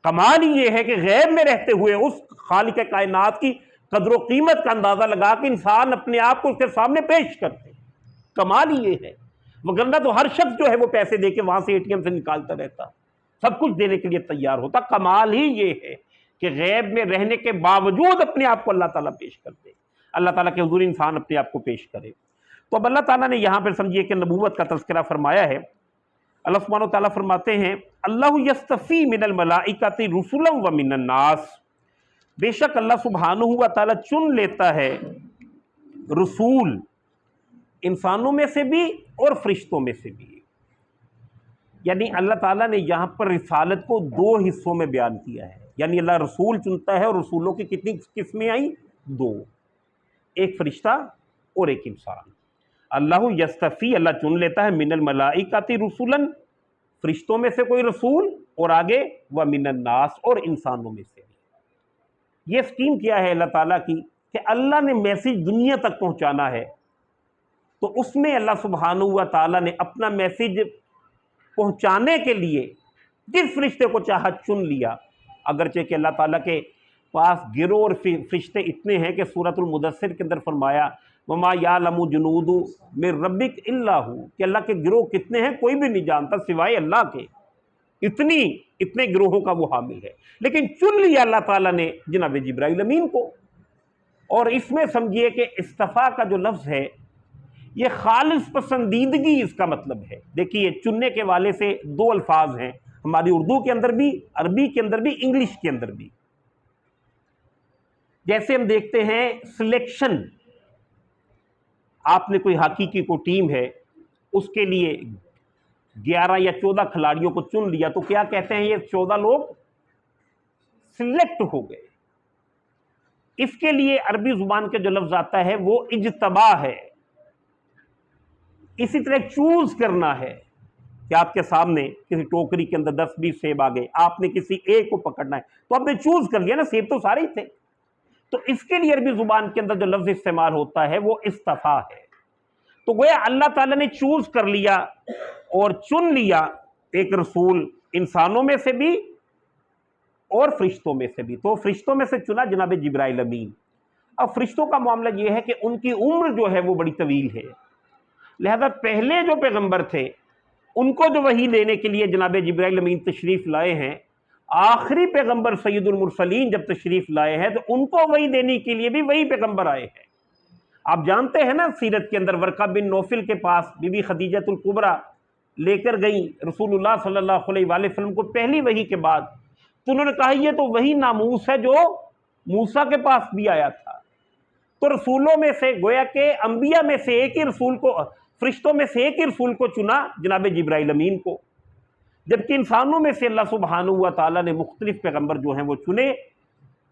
کمال ہی یہ ہے کہ غیب میں رہتے ہوئے اس خالق کائنات کی قدر و قیمت کا اندازہ لگا کے انسان اپنے آپ کو اس کے سامنے پیش کرتے، کمال ہی یہ ہے۔ وگرنہ تو ہر شخص جو ہے وہ پیسے دے کے وہاں سے اے ٹی ایم سے نکالتا رہتا، سب کچھ دینے کے لیے تیار ہوتا۔ کمال ہی یہ ہے کہ غیب میں رہنے کے باوجود اپنے آپ کو اللہ تعالیٰ پیش کرتے، اللہ تعالیٰ کے حضور انسان اپنے آپ کو پیش کرے۔ تو اب اللہ تعالیٰ نے یہاں پر سمجھیے کہ نبوت کا تذکرہ فرمایا ہے۔ اللہ سبحانہ و تعالیٰ فرماتے ہیں اللہ یستفی من الملائکۃ رسلا ومن الناس، بے شک اللہ سبحانہ و تعالیٰ چن لیتا ہے رسول انسانوں میں سے بھی اور فرشتوں میں سے بھی۔ یعنی اللہ تعالیٰ نے یہاں پر رسالت کو دو حصوں میں بیان کیا ہے، یعنی اللہ رسول چنتا ہے، اور رسولوں کی کتنی قسمیں آئیں؟ دو، ایک فرشتہ اور ایک انسان۔ اللہ یستفی، اللہ چن لیتا ہے، من الملائکۃ رسلا، فرشتوں میں سے کوئی رسول، اور آگے ومن الناس، اور انسانوں میں سے۔ یہ سکیم کیا ہے اللہ تعالیٰ کی کہ اللہ نے میسیج دنیا تک پہنچانا ہے، تو اس میں اللہ سبحانہ و تعالیٰ نے اپنا میسیج پہنچانے کے لیے جس فرشتے کو چاہا چن لیا، اگرچہ کہ اللہ تعالیٰ کے پاس گروہ اور فرشتے اتنے ہیں کہ سورۃ المدثر کے اندر فرمایا وما یعلم جنود من ربک الا ہو، کہ اللہ کے گروہ کتنے ہیں کوئی بھی نہیں جانتا سوائے اللہ کے، اتنے گروہوں کا وہ حامل ہے۔ لیکن چن لیا اللہ تعالیٰ نے جناب جبرائیل امین کو۔ اور اس میں سمجھیے کہ استفا کا جو لفظ ہے یہ خالص پسندیدگی اس کا مطلب ہے۔ دیکھیے چننے کے والے سے دو الفاظ ہیں ہماری اردو کے اندر بھی، عربی کے اندر بھی، انگلش کے اندر بھی۔ جیسے ہم دیکھتے ہیں سلیکشن، آپ نے کوئی ہاکی کی کوئی ٹیم ہے، اس کے لیے 11 یا 14 کھلاڑیوں کو چن لیا، تو کیا کہتے ہیں؟ یہ 14 لوگ سلیکٹ ہو گئے۔ اس کے لیے عربی زبان کے جو لفظ آتا ہے وہ اجتباء ہے۔ اسی طرح چوز کرنا ہے کہ آپ کے سامنے کسی ٹوکری کے اندر 10-20 سیب آ گئے، آپ نے کسی ایک کو پکڑنا ہے، تو آپ نے چوز کر لیا نا، سیب تو سارے ہی تھے۔ تو اس کے لیے عربی زبان کے اندر جو لفظ استعمال ہوتا ہے وہ استفا ہے۔ تو گویا اللہ تعالیٰ نے چوز کر لیا اور چن لیا ایک رسول انسانوں میں سے بھی اور فرشتوں میں سے بھی۔ تو فرشتوں میں سے چنا جناب جبرائیل امین۔ اب فرشتوں کا معاملہ یہ ہے کہ ان کی عمر جو ہے وہ بڑی طویل ہے، لہذا پہلے جو پیغمبر تھے ان کو جو وحی دینے کے لیے جناب جبرائیل امین تشریف لائے ہیں، آخری پیغمبر سید المرسلین جب تشریف لائے ہیں تو ان کو وحی دینے کے لیے بھی وہی پیغمبر آئے ہیں۔ آپ جانتے ہیں نا سیرت کے اندر ورقہ بن نوفل کے پاس بی بی خدیجۃ الکبریٰ لے کر گئیں رسول اللہ صلی اللہ علیہ وآلہ وسلم کو پہلی وحی کے بعد، تو انہوں نے کہا یہ تو وہی ناموس ہے جو موسیٰ کے پاس بھی آیا تھا۔ تو رسولوں میں سے گویا کہ انبیاء میں سے ایک ہی رسول کو، فرشتوں میں سے ایک ہی رسول کو چنا جناب جبرائیل امین کو، جبکہ انسانوں میں سے اللہ سبحانہ و تعالیٰ نے مختلف پیغمبر جو ہیں وہ چنے۔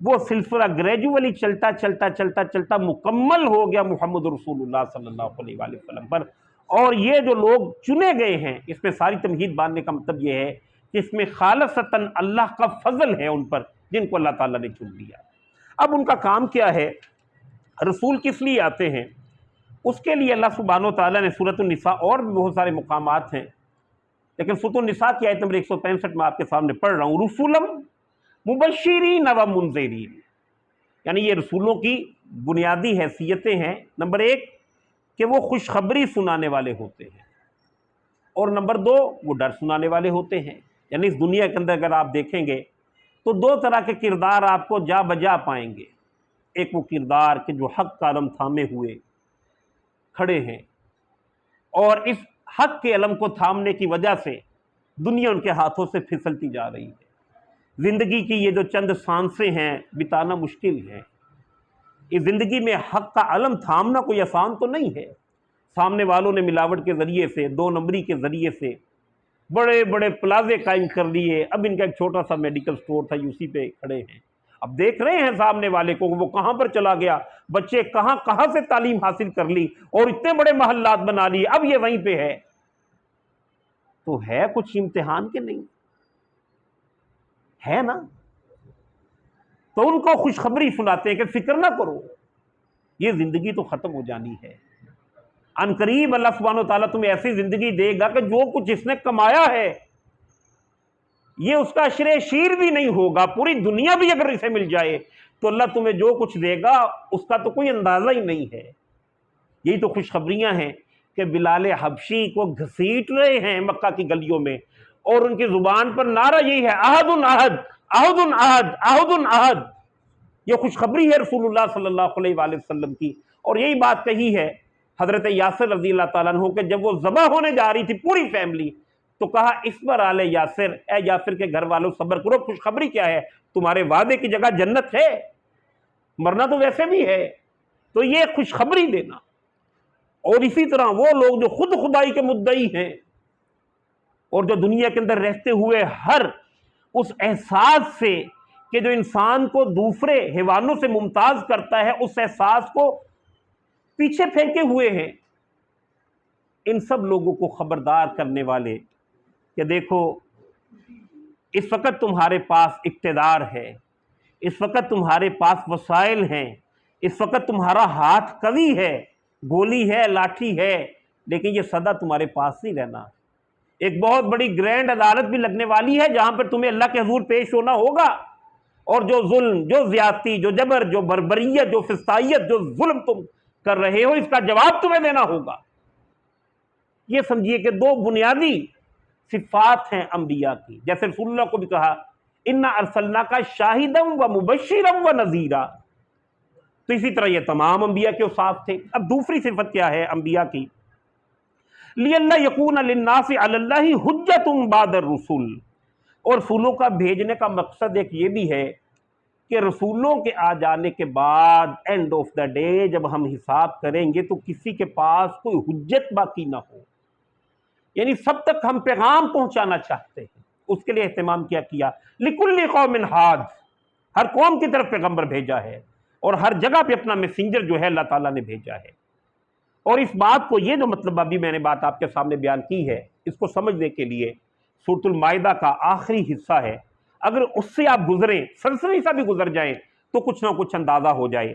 وہ سلسلہ گریجولی چلتا چلتا چلتا چلتا مکمل ہو گیا محمد رسول اللہ صلی اللہ علیہ وآلہ وسلم پر۔ اور یہ جو لوگ چنے گئے ہیں، اس میں ساری تمہید باندھنے کا مطلب یہ ہے کہ اس میں خالصتاً اللہ کا فضل ہے ان پر جن کو اللہ تعالیٰ نے چن لیا۔ اب ان کا کام کیا ہے؟ رسول کس لیے آتے ہیں؟ اس کے لیے اللہ سبحانہ و تعالیٰ نے سورۃ النساء، اور بھی بہت سارے مقامات ہیں لیکن سورۃ النساء کی آیت نمبر 165 میں آپ کے سامنے پڑھ رہا ہوں، رسولا مبشرین و منذرین، یعنی یہ رسولوں کی بنیادی حیثیتیں ہیں۔ نمبر 1 کہ وہ خوشخبری سنانے والے ہوتے ہیں، اور نمبر 2 وہ ڈر سنانے والے ہوتے ہیں۔ یعنی اس دنیا کے اندر اگر آپ دیکھیں گے تو دو طرح کے کردار آپ کو جا بجا پائیں گے۔ ایک وہ کردار کہ جو حق کا علم تھامے ہوئے کھڑے ہیں، اور اس حق کے علم کو تھامنے کی وجہ سے دنیا ان کے ہاتھوں سے پھسلتی جا رہی ہے۔ زندگی کی یہ جو چند سانسیں ہیں بتانا مشکل ہے۔ اس زندگی میں حق کا علم تھامنا کوئی آسان تو نہیں ہے۔ سامنے والوں نے ملاوٹ کے ذریعے سے، 2 نمبری کے ذریعے سے بڑے بڑے پلازے قائم کر لیے، اب ان کا ایک چھوٹا سا میڈیکل سٹور تھا، اسی پہ کھڑے ہیں۔ اب دیکھ رہے ہیں سامنے والے کو وہ کہاں پر چلا گیا، بچے کہاں کہاں سے تعلیم حاصل کر لی اور اتنے بڑے محلات بنا لیے، اب یہ وہیں پہ ہے۔ تو ہے کچھ امتحان کے نہیں ہے نا؟ تو ان کو خوشخبری سناتے ہیں کہ فکر نہ کرو، یہ زندگی تو ختم ہو جانی ہے، ان قریب اللہ سبحانہ وتعالیٰ تمہیں ایسی زندگی دے گا کہ جو کچھ اس نے کمایا ہے یہ اس کا عشرِ شیر بھی نہیں ہوگا، پوری دنیا بھی اگر اسے مل جائے تو اللہ تمہیں جو کچھ دے گا اس کا تو کوئی اندازہ ہی نہیں ہے۔ یہی تو خوشخبریاں ہیں کہ بلال حبشی کو گھسیٹ رہے ہیں مکہ کی گلیوں میں، اور ان کی زبان پر نعرہ یہی ہے احد احد احد احد احد احد۔ یہ خوشخبری ہے رسول اللہ صلی اللہ علیہ وآلہ وسلم کی، اور یہی بات کہی ہے حضرت یاسر رضی اللہ تعالیٰ عنہ کہ جب وہ ذبح ہونے جا رہی تھی پوری فیملی، تو کہا اصبر آل یاسر، اے یاسر کے گھر والوں صبر کرو۔ خوشخبری کیا ہے؟ تمہارے وعدے کی جگہ جنت ہے، مرنا تو ویسے بھی ہے، تو یہ خوشخبری دینا۔ اور اسی طرح وہ لوگ جو خود خدائی کے مدعی ہیں اور جو دنیا کے اندر رہتے ہوئے ہر اس احساس سے کہ جو انسان کو دوسرے حیوانوں سے ممتاز کرتا ہے اس احساس کو پیچھے پھینکے ہوئے ہیں، ان سب لوگوں کو خبردار کرنے والے کہ دیکھو اس وقت تمہارے پاس اقتدار ہے، اس وقت تمہارے پاس وسائل ہیں، اس وقت تمہارا ہاتھ قوی ہے، گولی ہے، لاٹھی ہے، لیکن یہ سدا تمہارے پاس نہیں رہنا۔ ایک بہت بڑی گرینڈ عدالت بھی لگنے والی ہے جہاں پر تمہیں اللہ کے حضور پیش ہونا ہوگا، اور جو ظلم، جو زیادتی، جو جبر، جو بربریت، جو فسطائیت، جو ظلم تم کر رہے ہو اس کا جواب تمہیں دینا ہوگا۔ یہ سمجھیے کہ دو بنیادی صفات ہیں انبیاء کی، جیسے رسول اللہ کو بھی کہا انا ارسلناک شاہدا و مبشرا و نذیرا، تو اسی طرح یہ تمام انبیاء کے اوصاف تھے۔ اب دوسری صفت کیا ہے انبیاء کی؟ لِأَلَّا يَكُونَ لِلنَّاسِ عَلَى اللَّهِ حُجَّةٌ بَعْدَ الرُّسُلِ، اور رسولوں کا بھیجنے کا مقصد ایک یہ بھی ہے کہ رسولوں کے آ جانے کے بعد اینڈ آف دا ڈے جب ہم حساب کریں گے تو کسی کے پاس کوئی حجت باقی نہ ہو، یعنی سب تک ہم پیغام پہنچانا چاہتے ہیں، اس کے لیے اہتمام کیا لِكُلِّ قَوْمٍ حَادٍ، ہر قوم کی طرف پیغمبر بھیجا ہے، اور ہر جگہ پہ اپنا میسنجر جو ہے اللہ تعالیٰ نے بھیجا ہے۔ اور اس بات کو، یہ جو مطلب ابھی میں نے بات آپ کے سامنے بیان کی ہے، اس کو سمجھنے کے لیے سورۃ المائدہ کا آخری حصہ ہے، اگر اس سے آپ گزریں، سرسری سا بھی گزر جائیں تو کچھ نہ کچھ اندازہ ہو جائے۔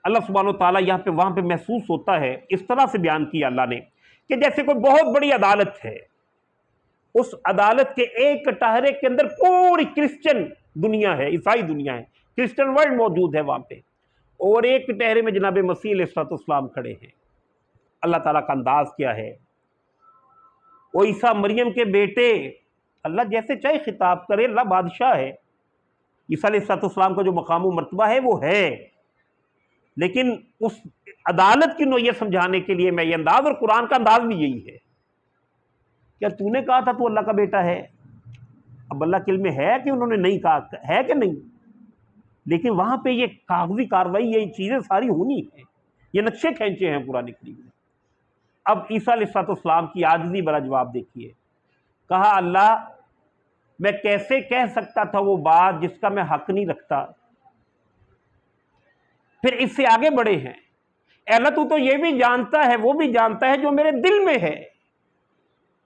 اللہ سبحانہ و تعالیٰ یہاں پہ وہاں پہ محسوس ہوتا ہے، اس طرح سے بیان کیا اللہ نے کہ جیسے کوئی بہت بڑی عدالت ہے، اس عدالت کے ایک کٹہرے کے اندر پوری کرسچن دنیا ہے، عیسائی دنیا ہے، کرسچن ورلڈ موجود ہے وہاں پہ، اور ایک کٹہرے میں جناب مسیح علیہ السلام کھڑے ہیں۔ اللہ تعالیٰ کا انداز کیا ہے، وہ عیسیٰ مریم کے بیٹے، اللہ جیسے چاہے خطاب کرے، اللہ بادشاہ ہے، عیسیٰ علیہ السلام کا جو مقام و مرتبہ ہے وہ ہے، لیکن اس عدالت کی نوعیت سمجھانے کے لیے میں یہ انداز، اور قرآن کا انداز بھی یہی ہے، کیا تو نے کہا تھا تو اللہ کا بیٹا ہے؟ اب اللہ کے علم میں ہے کہ انہوں نے نہیں کہا ہے کہ نہیں، لیکن وہاں پہ یہ کاغذی کاروائی، یہ چیزیں ساری ہونی ہیں، یہ نقشے کھینچے ہیں قرآن کریم میں۔ اب عیسیٰ علیہ السلام کی عاجزی بڑا جواب دیکھیے، کہا اللہ میں کیسے کہہ سکتا تھا وہ بات جس کا میں حق نہیں رکھتا؟ پھر اس سے آگے بڑھے ہیں، اے اللہ تو یہ بھی جانتا ہے، وہ بھی جانتا ہے جو میرے دل میں ہے،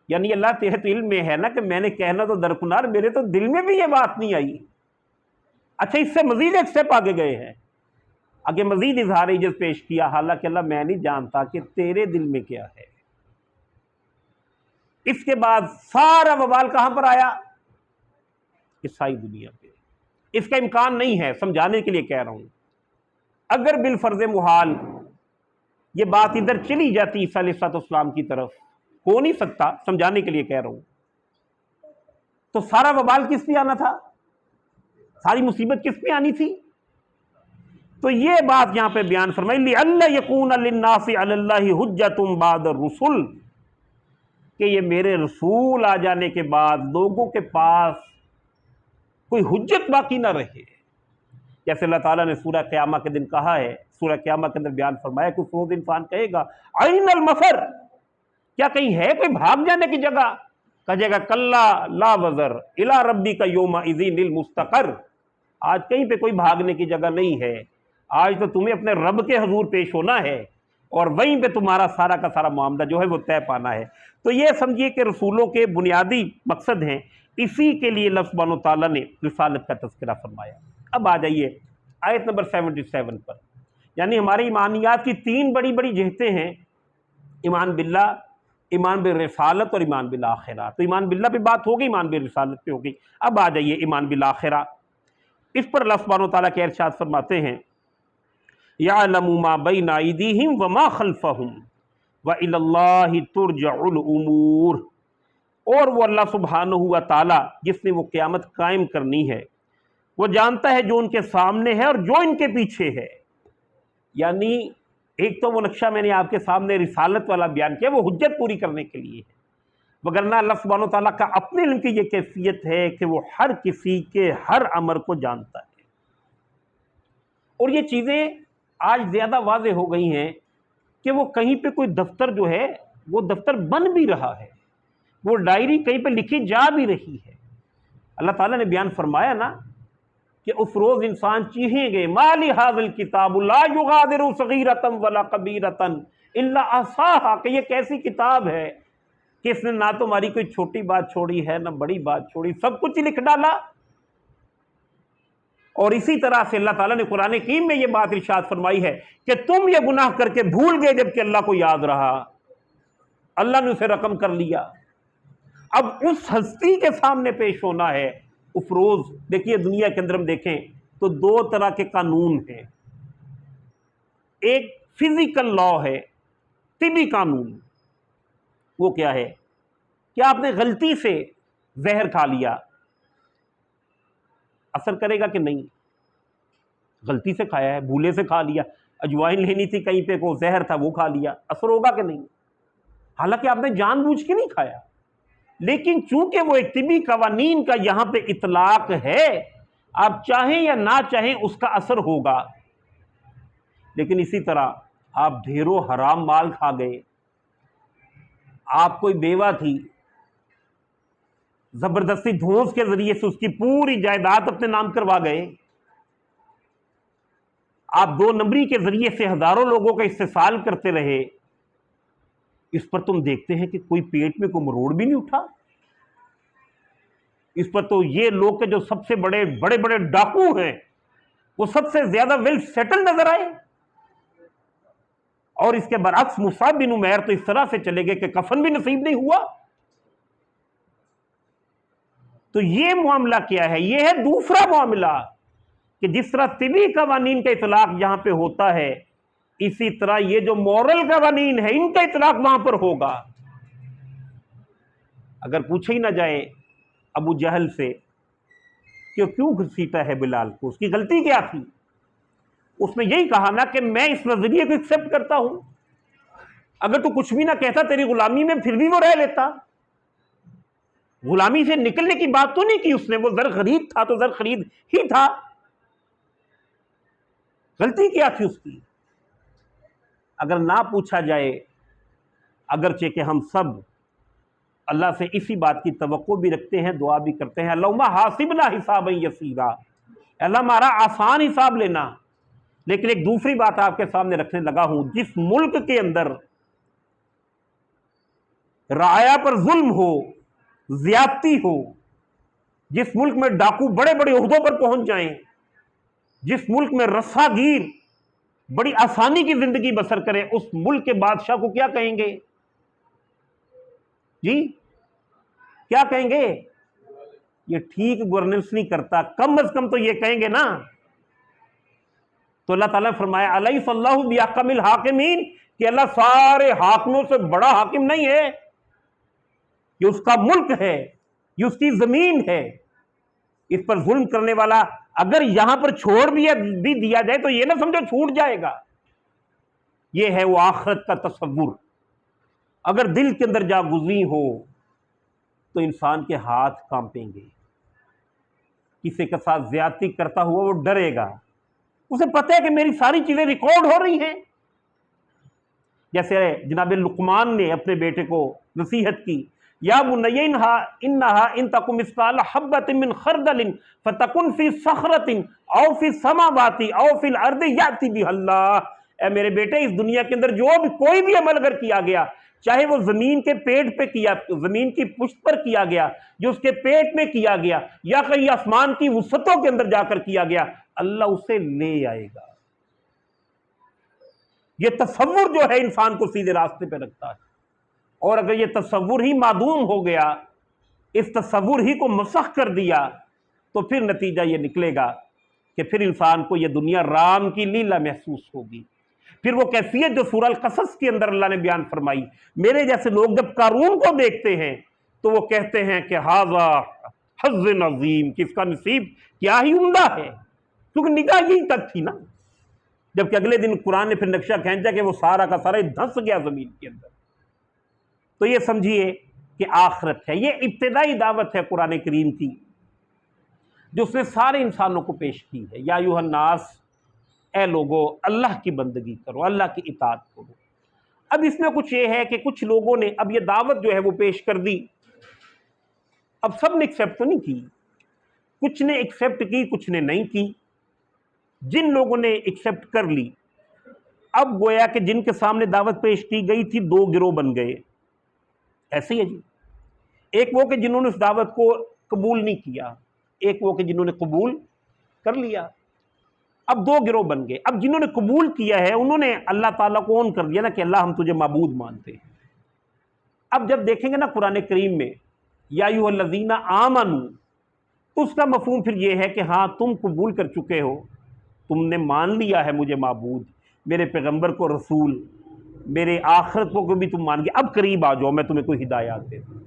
یعنی اللہ تیرے تو علم میں ہے نا کہ میں نے کہنا تو درکنار، میرے تو دل میں بھی یہ بات نہیں آئی۔ اچھا اس سے مزید ایک سٹیپ آگے گئے ہیں، آگے مزید اظہار عجز پیش کیا، حالانکہ اللہ میں نہیں جانتا کہ تیرے دل میں کیا ہے۔ اس کے بعد سارا وبال کہاں پر آیا؟ عیسائی دنیا پہ۔ اس کا امکان نہیں ہے، سمجھانے کے لیے کہہ رہا ہوں، اگر بالفرض محال یہ بات ادھر چلی جاتی عیسیٰ علیہ السلام کی طرف، ہو نہیں سکتا، سمجھانے کے لیے کہہ رہا ہوں، تو سارا وبال کس پہ آنا تھا؟ ساری مصیبت کس پہ آنی تھی؟ تو یہ بات یہاں پہ بیان فرمائی لِأَلَّا يَكُونَ لِلنَّاسِ عَلَى اللَّهِ حُجَّةٌ بَعْدَ الرُّسُلِ، کہ یہ میرے رسول آ جانے کے بعد لوگوں کے پاس کوئی حجت باقی نہ رہے، جیسے اللہ تعالیٰ نے سورہ قیامہ کے دن کہا ہے، سورہ قیامہ کے اندر بیان فرمایا کہ اس روز انسان کہے گا اَيْنَ الْمَفَرُ، کیا کہیں ہے کوئی بھاگ جانے کی جگہ؟ کہے گا کَلَّا لَا وَزَرَ إِلَىٰ رَبِّكَ يَوْمَئِذٍ الْمُسْتَقَرُّ، آج کہیں پہ کوئی بھاگنے کی جگہ نہیں ہے، آج تو تمہیں اپنے رب کے حضور پیش ہونا ہے، اور وہیں پہ تمہارا سارا کا سارا معاملہ جو ہے وہ طے پانا ہے۔ تو یہ سمجھیے کہ رسولوں کے بنیادی مقصد ہیں، اسی کے لیے اللہ سبحانہ تعالیٰ نے رسالت کا تذکرہ فرمایا۔ اب آ جائیے آیت نمبر 77 پر، یعنی ہماری ایمانیات کی تین بڑی بڑی جہتیں ہیں، ایمان باللہ، ایمان بالرسالت اور ایمان بالآخرہ. تو ایمان باللہ پہ بات ہوگی، ایمان بالرسالت پہ ہوگی. اب آ جائیے ایمان بالآخرہ. اس پر اللہ سبحانہ و تعالیٰ کے ارشاد فرماتے ہیں یعلم ما بین ایدیہم وما خلفہم وإلی اللہ ترجع الامور. اور وہ اللہ سبحانہ و تعالیٰ جس نے وہ قیامت قائم کرنی ہے، وہ جانتا ہے جو ان کے سامنے ہے اور جو ان کے پیچھے ہے. یعنی ایک تو وہ نقشہ میں نے آپ کے سامنے رسالت والا بیان کیا، وہ حجت پوری کرنے کے لیے ہے، وگرنہ اللہ سبحانہ و تعالیٰ کا اپنے علم کی یہ کیفیت ہے کہ وہ ہر کسی کے ہر امر کو جانتا ہے. اور یہ چیزیں آج زیادہ واضح ہو گئی ہیں کہ وہ کہیں پہ کوئی دفتر جو ہے وہ دفتر بن بھی رہا ہے، وہ ڈائری کہیں پہ لکھی جا بھی رہی ہے. اللہ تعالیٰ نے بیان فرمایا نا کہ اس روز انسان چیخیں گے ما لہذا الکتاب لا یغادر صغیرۃ ولا کبیرۃ الا احصاها، کہ یہ کیسی کتاب ہے کہ اس نے نہ تمہاری کوئی چھوٹی بات چھوڑی ہے نہ بڑی بات چھوڑی، سب کچھ لکھ ڈالا. اور اسی طرح سے اللہ تعالیٰ نے قرآن کریم میں یہ بات ارشاد فرمائی ہے کہ تم یہ گناہ کر کے بھول گئے جبکہ اللہ کو یاد رہا، اللہ نے اسے رقم کر لیا. اب اس ہستی کے سامنے پیش ہونا ہے اس روز. دیکھیے دنیا کے اندر ہم دیکھیں تو دو طرح کے قانون ہیں. ایک فزیکل لا ہے، طبی قانون. وہ کیا ہے کہ آپ نے غلطی سے زہر کھا لیا، اثر کرے گا کہ نہیں؟ غلطی سے کھایا ہے، بھولے سے کھا لیا، اجوائن لینی تھی کہیں پہ کو زہر تھا وہ کھا لیا، اثر ہوگا کہ نہیں؟ حالانکہ آپ نے جان بوجھ کے نہیں کھایا، لیکن چونکہ وہ ایک طبی قوانین کا یہاں پہ اطلاق ہے، آپ چاہیں یا نہ چاہیں اس کا اثر ہوگا. لیکن اسی طرح آپ ڈھیروں حرام مال کھا گئے. آپ کوئی بیوہ تھی، زبردستی دھونس کے ذریعے سے اس کی پوری جائیداد اپنے نام کروا گئے. آپ 2 نمبری کے ذریعے سے ہزاروں لوگوں کا استحصال کرتے رہے. اس پر تم دیکھتے ہیں کہ کوئی پیٹ میں کوئی مروڑ بھی نہیں اٹھا. اس پر تو یہ لوگ کے جو سب سے بڑے بڑے ڈاکو ہیں وہ سب سے زیادہ ویل سیٹل نظر آئے. اور اس کے برعکس مصعب بن عمیر تو اس طرح سے چلے گئے کہ کفن بھی نصیب نہیں ہوا. تو یہ معاملہ کیا ہے؟ یہ ہے دوسرا معاملہ کہ جس طرح طبی قوانین کا اطلاق یہاں پہ ہوتا ہے، اسی طرح یہ جو مورل قوانین ہے ان کا اطلاق وہاں پر ہوگا. اگر پوچھا ہی نہ جائے ابو جہل سے کہ کیوں گھسیٹا ہے بلال کو، اس کی غلطی کیا تھی؟ اس نے یہی کہا نا کہ میں اس نظریے کو ایکسپٹ کرتا ہوں، اگر تو کچھ بھی نہ کہتا تیری غلامی میں پھر بھی وہ رہ لیتا. غلامی سے نکلنے کی بات تو نہیں کی اس نے، وہ زر خرید تھا تو زر خرید ہی تھا. غلطی کیا تھی اس کی؟ اگر نہ پوچھا جائے، اگرچہ کہ ہم سب اللہ سے اسی بات کی توقع بھی رکھتے ہیں، دعا بھی کرتے ہیں اللہم حاسبنا حسابا یسیرا، اللہ ہمارا آسان حساب لینا. لیکن ایک دوسری بات آپ کے سامنے رکھنے لگا ہوں، جس ملک کے اندر رعایا پر ظلم ہو، زیادتی ہو، جس ملک میں ڈاکو بڑے بڑے عہدوں پر پہنچ جائیں، جس ملک میں رسا گیر بڑی آسانی کی زندگی بسر کرے، اس ملک کے بادشاہ کو کیا کہیں گے؟ جی کیا کہیں گے؟ یہ ٹھیک گورننس نہیں کرتا، کم از کم تو یہ کہیں گے نا. تو اللہ تعالیٰ نے فرمایا الیس اللہ باحکم الحاکمین، کہ اللہ سارے حاکموں سے بڑا حاکم نہیں ہے، یہ اس کا ملک ہے، یہ اس کی زمین ہے. اس پر ظلم کرنے والا اگر یہاں پر چھوڑ بھی دیا جائے تو یہ نہ سمجھو چھوٹ جائے گا. یہ ہے وہ آخرت کا تصور. اگر دل کے اندر جاگزی ہو تو انسان کے ہاتھ کانپیں گے. کسی کے ساتھ زیادتی کرتا ہوا وہ ڈرے گا، اسے پتہ ہے کہ میری ساری چیزیں ریکارڈ ہو رہی ہیں. جیسے جناب لقمان نے اپنے بیٹے کو نصیحت کی، یا بنی انہا ان تک مثقال حبۃ من خردل فتکن فی صخرۃ او فی السماوات او فی الارض یاتی بہ اللہ. اے میرے بیٹے، اس دنیا کے اندر جو بھی کوئی بھی عمل اگر کیا گیا، چاہے وہ زمین کے پیٹ پہ کیا، زمین کی پشت پر کیا گیا، جو اس کے پیٹ میں کیا گیا، یا کہیں آسمان کی وسعتوں کے اندر جا کر کیا گیا، اللہ اسے لے آئے گا. یہ تصور جو ہے انسان کو سیدھے راستے پہ رکھتا ہے، اور اگر یہ تصور ہی معدوم ہو گیا، اس تصور ہی کو مسخ کر دیا، تو پھر نتیجہ یہ نکلے گا کہ پھر انسان کو یہ دنیا رام کی لیلا محسوس ہوگی۔ پھر وہ کیفیت جو سورہ القصص کے اندر اللہ نے بیان فرمائی، میرے جیسے لوگ جب قارون کو دیکھتے ہیں تو وہ کہتے ہیں کہ ھذا حظ عظیم، کہ اس کا نصیب کیا ہی عمدہ ہے، کیونکہ نگاہ یہی تک تھی نا۔ جبکہ اگلے دن قرآن نے پھر نقشہ کھینچا کہ وہ سارا کا سارا دھنس گیا زمین کے اندر۔ تو یہ سمجھیے کہ آخرت ہے، یہ ابتدائی دعوت ہے قرآن کریم کی جو اس نے سارے انسانوں کو پیش کی ہے۔ یا ایھا الناس، اے لوگو اللہ کی بندگی کرو، اللہ کی اطاعت کرو۔ اب اس میں کچھ یہ ہے کہ کچھ لوگوں نے اب یہ دعوت جو ہے وہ پیش کر دی، اب سب نے ایکسیپٹ تو نہیں کی، کچھ نے ایکسیپٹ کی، کچھ نے نہیں کی۔ جن لوگوں نے ایکسیپٹ کر لی، اب گویا کہ جن کے سامنے دعوت پیش کی گئی تھی دو گروہ بن گئے۔ ایسے ہی ہے جی، ایک وہ کہ جنہوں نے اس دعوت کو قبول نہیں کیا، ایک وہ کہ جنہوں نے قبول کر لیا۔ اب دو گروہ بن گئے۔ اب جنہوں نے قبول کیا ہے انہوں نے اللہ تعالیٰ کو اون کر دیا نا کہ اللہ ہم تجھے معبود مانتے ہیں۔ اب جب دیکھیں گے نا قرآن کریم میں یا ایھا الذین آمنوا، تو اس کا مفہوم پھر یہ ہے کہ ہاں تم قبول کر چکے ہو، تم نے مان لیا ہے مجھے معبود، میرے پیغمبر کو رسول، میرے آخرت کو بھی تم مان گئے، اب قریب آ جاؤ میں تمہیں کوئی ہدایات دے دوں۔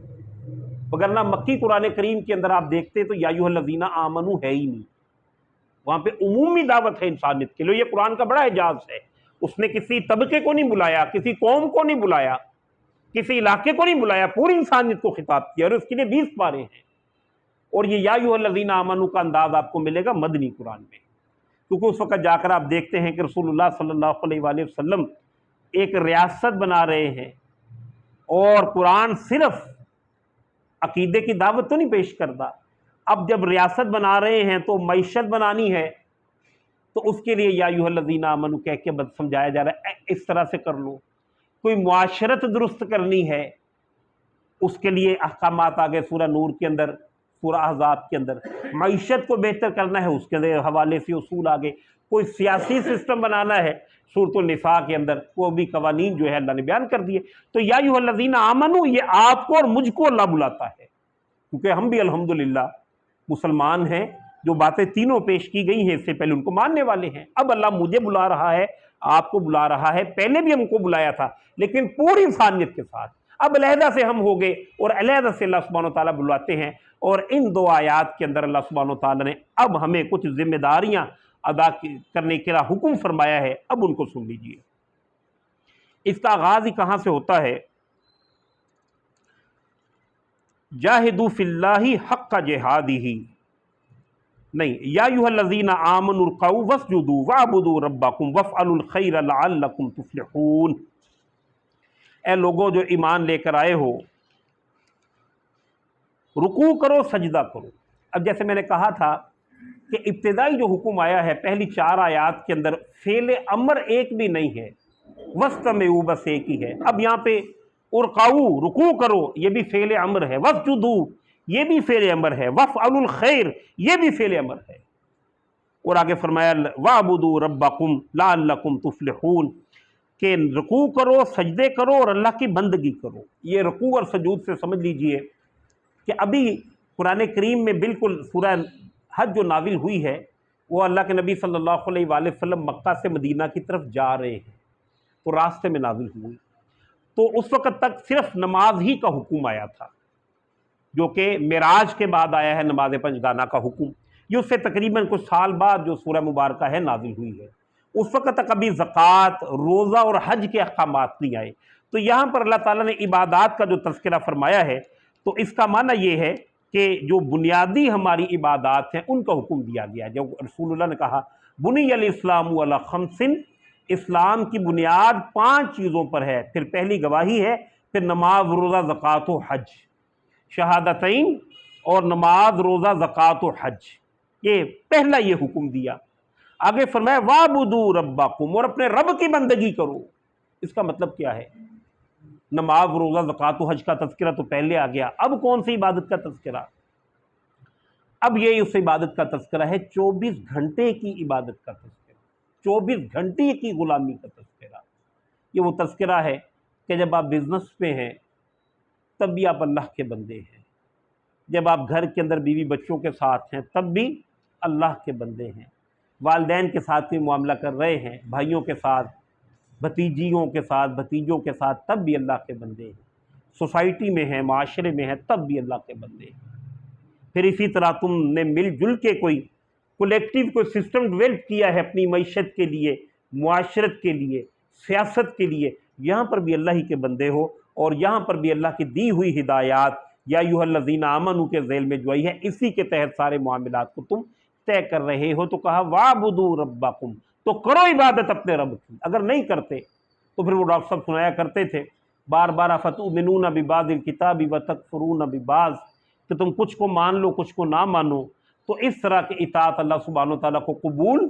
وگرنہ مکی قرآن کریم کے اندر آپ دیکھتے تو یا ایھا الذین آمنوا ہے ہی نہیں، وہاں پہ عمومی دعوت ہے انسانیت کے لیے۔ یہ قرآن کا بڑا اعجاز ہے، اس نے کسی طبقے کو نہیں بلایا، کسی قوم کو نہیں بلایا، کسی علاقے کو نہیں بلایا، پوری انسانیت کو خطاب کیا، اور اس کے لیے 20 پارے ہیں۔ اور یہ یا ایھا الذین آمنوا کا انداز آپ کو ملے گا مدنی قرآن میں، کیونکہ اس وقت جا کر آپ دیکھتے ہیں کہ رسول اللہ صلی اللہ علیہ وآلہ وسلم ایک ریاست بنا رہے ہیں، اور قرآن صرف عقیدے کی دعوت تو نہیں پیش کرتا۔ اب جب ریاست بنا رہے ہیں تو معیشت بنانی ہے، تو اس کے لیے یا ایھا الذین آمنوا کہہ کے سمجھایا جا رہا ہے اس طرح سے کر لو۔ کوئی معاشرت درست کرنی ہے، اس کے لیے احکامات آگئے سورہ نور کے اندر، سورہ احزاب کے اندر۔ معیشت کو بہتر کرنا ہے، اس کے حوالے سے اصول آگے۔ کوئی سیاسی سسٹم بنانا ہے، سورۃ النساء کے اندر وہ بھی قوانین جو ہے اللہ نے بیان کر دیے۔ تو یا ایھا الذین آمنوا یہ آپ کو اور مجھ کو اللہ بلاتا ہے، کیونکہ ہم بھی الحمدللہ مسلمان ہیں، جو باتیں تینوں پیش کی گئی ہیں اس سے پہلے ان کو ماننے والے ہیں۔ اب اللہ مجھے بلا رہا ہے، آپ کو بلا رہا ہے، پہلے بھی ہم کو بلایا تھا لیکن پوری انسانیت کے ساتھ۔ اب علیحدہ سے ہم ہو گئے اور علیحدہ سے اللہ سبحانہ وتعالیٰ بلواتے ہیں، اور ان دو آیات کے اندر اللہ سبحانہ وتعالیٰ نے اب ہمیں کچھ ذمہ داریاں ادا کرنے کا حکم فرمایا ہے، اب ان کو سن لیجئے۔ اس کا آغاز ہی کہاں سے ہوتا ہے؟ جاہدوا فی اللہ حق جہادہ، نہیں، یا ایھا الذین آمنوا ارکعوا واسجدوا واعبدوا ربکم وافعلوا الخیر لعلکم تفلحون۔ اے لوگوں جو ایمان لے کر آئے ہو، رکوع کرو، سجدہ کرو۔ اب جیسے میں نے کہا تھا کہ ابتدائی جو حکم آیا ہے پہلی 4 آیات کے اندر فعل امر ایک بھی نہیں ہے، واستمعوا بس ایک ہی ہے۔ اب یہاں پہ ارکعوا رکوع کرو یہ بھی فعل امر ہے، واسجدوا یہ بھی فعل امر ہے، وافعلوا الخیر یہ بھی فعل امر ہے، اور آگے فرمایا واعبدوا ربکم لعلکم تفلحون، کہ رکوع کرو، سجدے کرو اور اللہ کی بندگی کرو۔ یہ رکوع اور سجود سے سمجھ لیجئے کہ ابھی قرآن کریم میں بالکل سورہ حج جو نازل ہوئی ہے وہ اللہ کے نبی صلی اللہ علیہ وآلہ وسلم مکہ سے مدینہ کی طرف جا رہے ہیں، تو راستے میں نازل ہوئی۔ تو اس وقت تک صرف نماز ہی کا حکم آیا تھا، جو کہ معراج کے بعد آیا ہے نماز پنجگانہ کا حکم۔ یہ اس سے تقریباً کچھ سال بعد جو سورہ مبارکہ ہے نازل ہوئی ہے۔ اس وقت تک ابھی زکوٰۃ، روزہ اور حج کے احکامات نہیں آئے۔ تو یہاں پر اللہ تعالیٰ نے عبادات کا جو تذکرہ فرمایا ہے، تو اس کا معنی یہ ہے کہ جو بنیادی ہماری عبادات ہیں ان کا حکم دیا گیا ہے۔ جو رسول اللہ نے کہا بنی الاسلام علی خمس، اسلام کی بنیاد 5 چیزوں پر ہے، پھر پہلی گواہی ہے، پھر نماز، روزہ، زکوٰۃ و حج، شہادتین اور نماز، روزہ، زکوٰۃ و حج، یہ پہلا یہ حکم دیا۔ آگے فرمایا وَاعْبُدُوا رَبَّكُمْ، اور اپنے رب کی بندگی کرو۔ اس کا مطلب کیا ہے؟ نماز، روزہ، زکوٰۃ و حج کا تذکرہ تو پہلے آ گیا، اب کون سی عبادت کا تذکرہ؟ اب یہ اس عبادت کا تذکرہ ہے 24 گھنٹے کی عبادت کا تذکرہ، 24 گھنٹے کی غلامی کا تذکرہ۔ یہ وہ تذکرہ ہے کہ جب آپ بزنس پہ ہیں تب بھی آپ اللہ کے بندے ہیں، جب آپ گھر کے اندر بیوی بچوں کے ساتھ ہیں تب بھی اللہ کے بندے ہیں، والدین کے ساتھ بھی معاملہ کر رہے ہیں، بھائیوں کے ساتھ، بھتیجیوں کے ساتھ، بھتیجوں کے ساتھ، تب بھی اللہ کے بندے ہیں، سوسائٹی میں ہیں، معاشرے میں ہیں، تب بھی اللہ کے بندے ہیں۔ پھر اسی طرح تم نے مل جل کے کوئی کولیکٹیو کوئی سسٹم ڈیولپ کیا ہے اپنی معیشت کے لیے، معاشرت کے لیے، سیاست کے لیے، یہاں پر بھی اللہ ہی کے بندے ہو، اور یہاں پر بھی اللہ کی دی ہوئی ہدایات یا ایھا الذین آمنوا کے ذیل میں جو آئی ہے اسی کے تحت سارے معاملات کو تم طے کر رہے ہو۔ تو کہا وَاعْبُدُوا رَبَّکُمْ، تو کرو عبادت اپنے رب کی، اگر نہیں کرتے تو پھر وہ ڈاکٹر صاحب سنایا کرتے تھے بار بار افتؤمنون ببعض الکتاب وتکفرون ببعض، کہ تم کچھ کو مان لو کچھ کو نہ مانو، تو اس طرح کی اطاعت اللہ سبحانہ وتعالیٰ کو قبول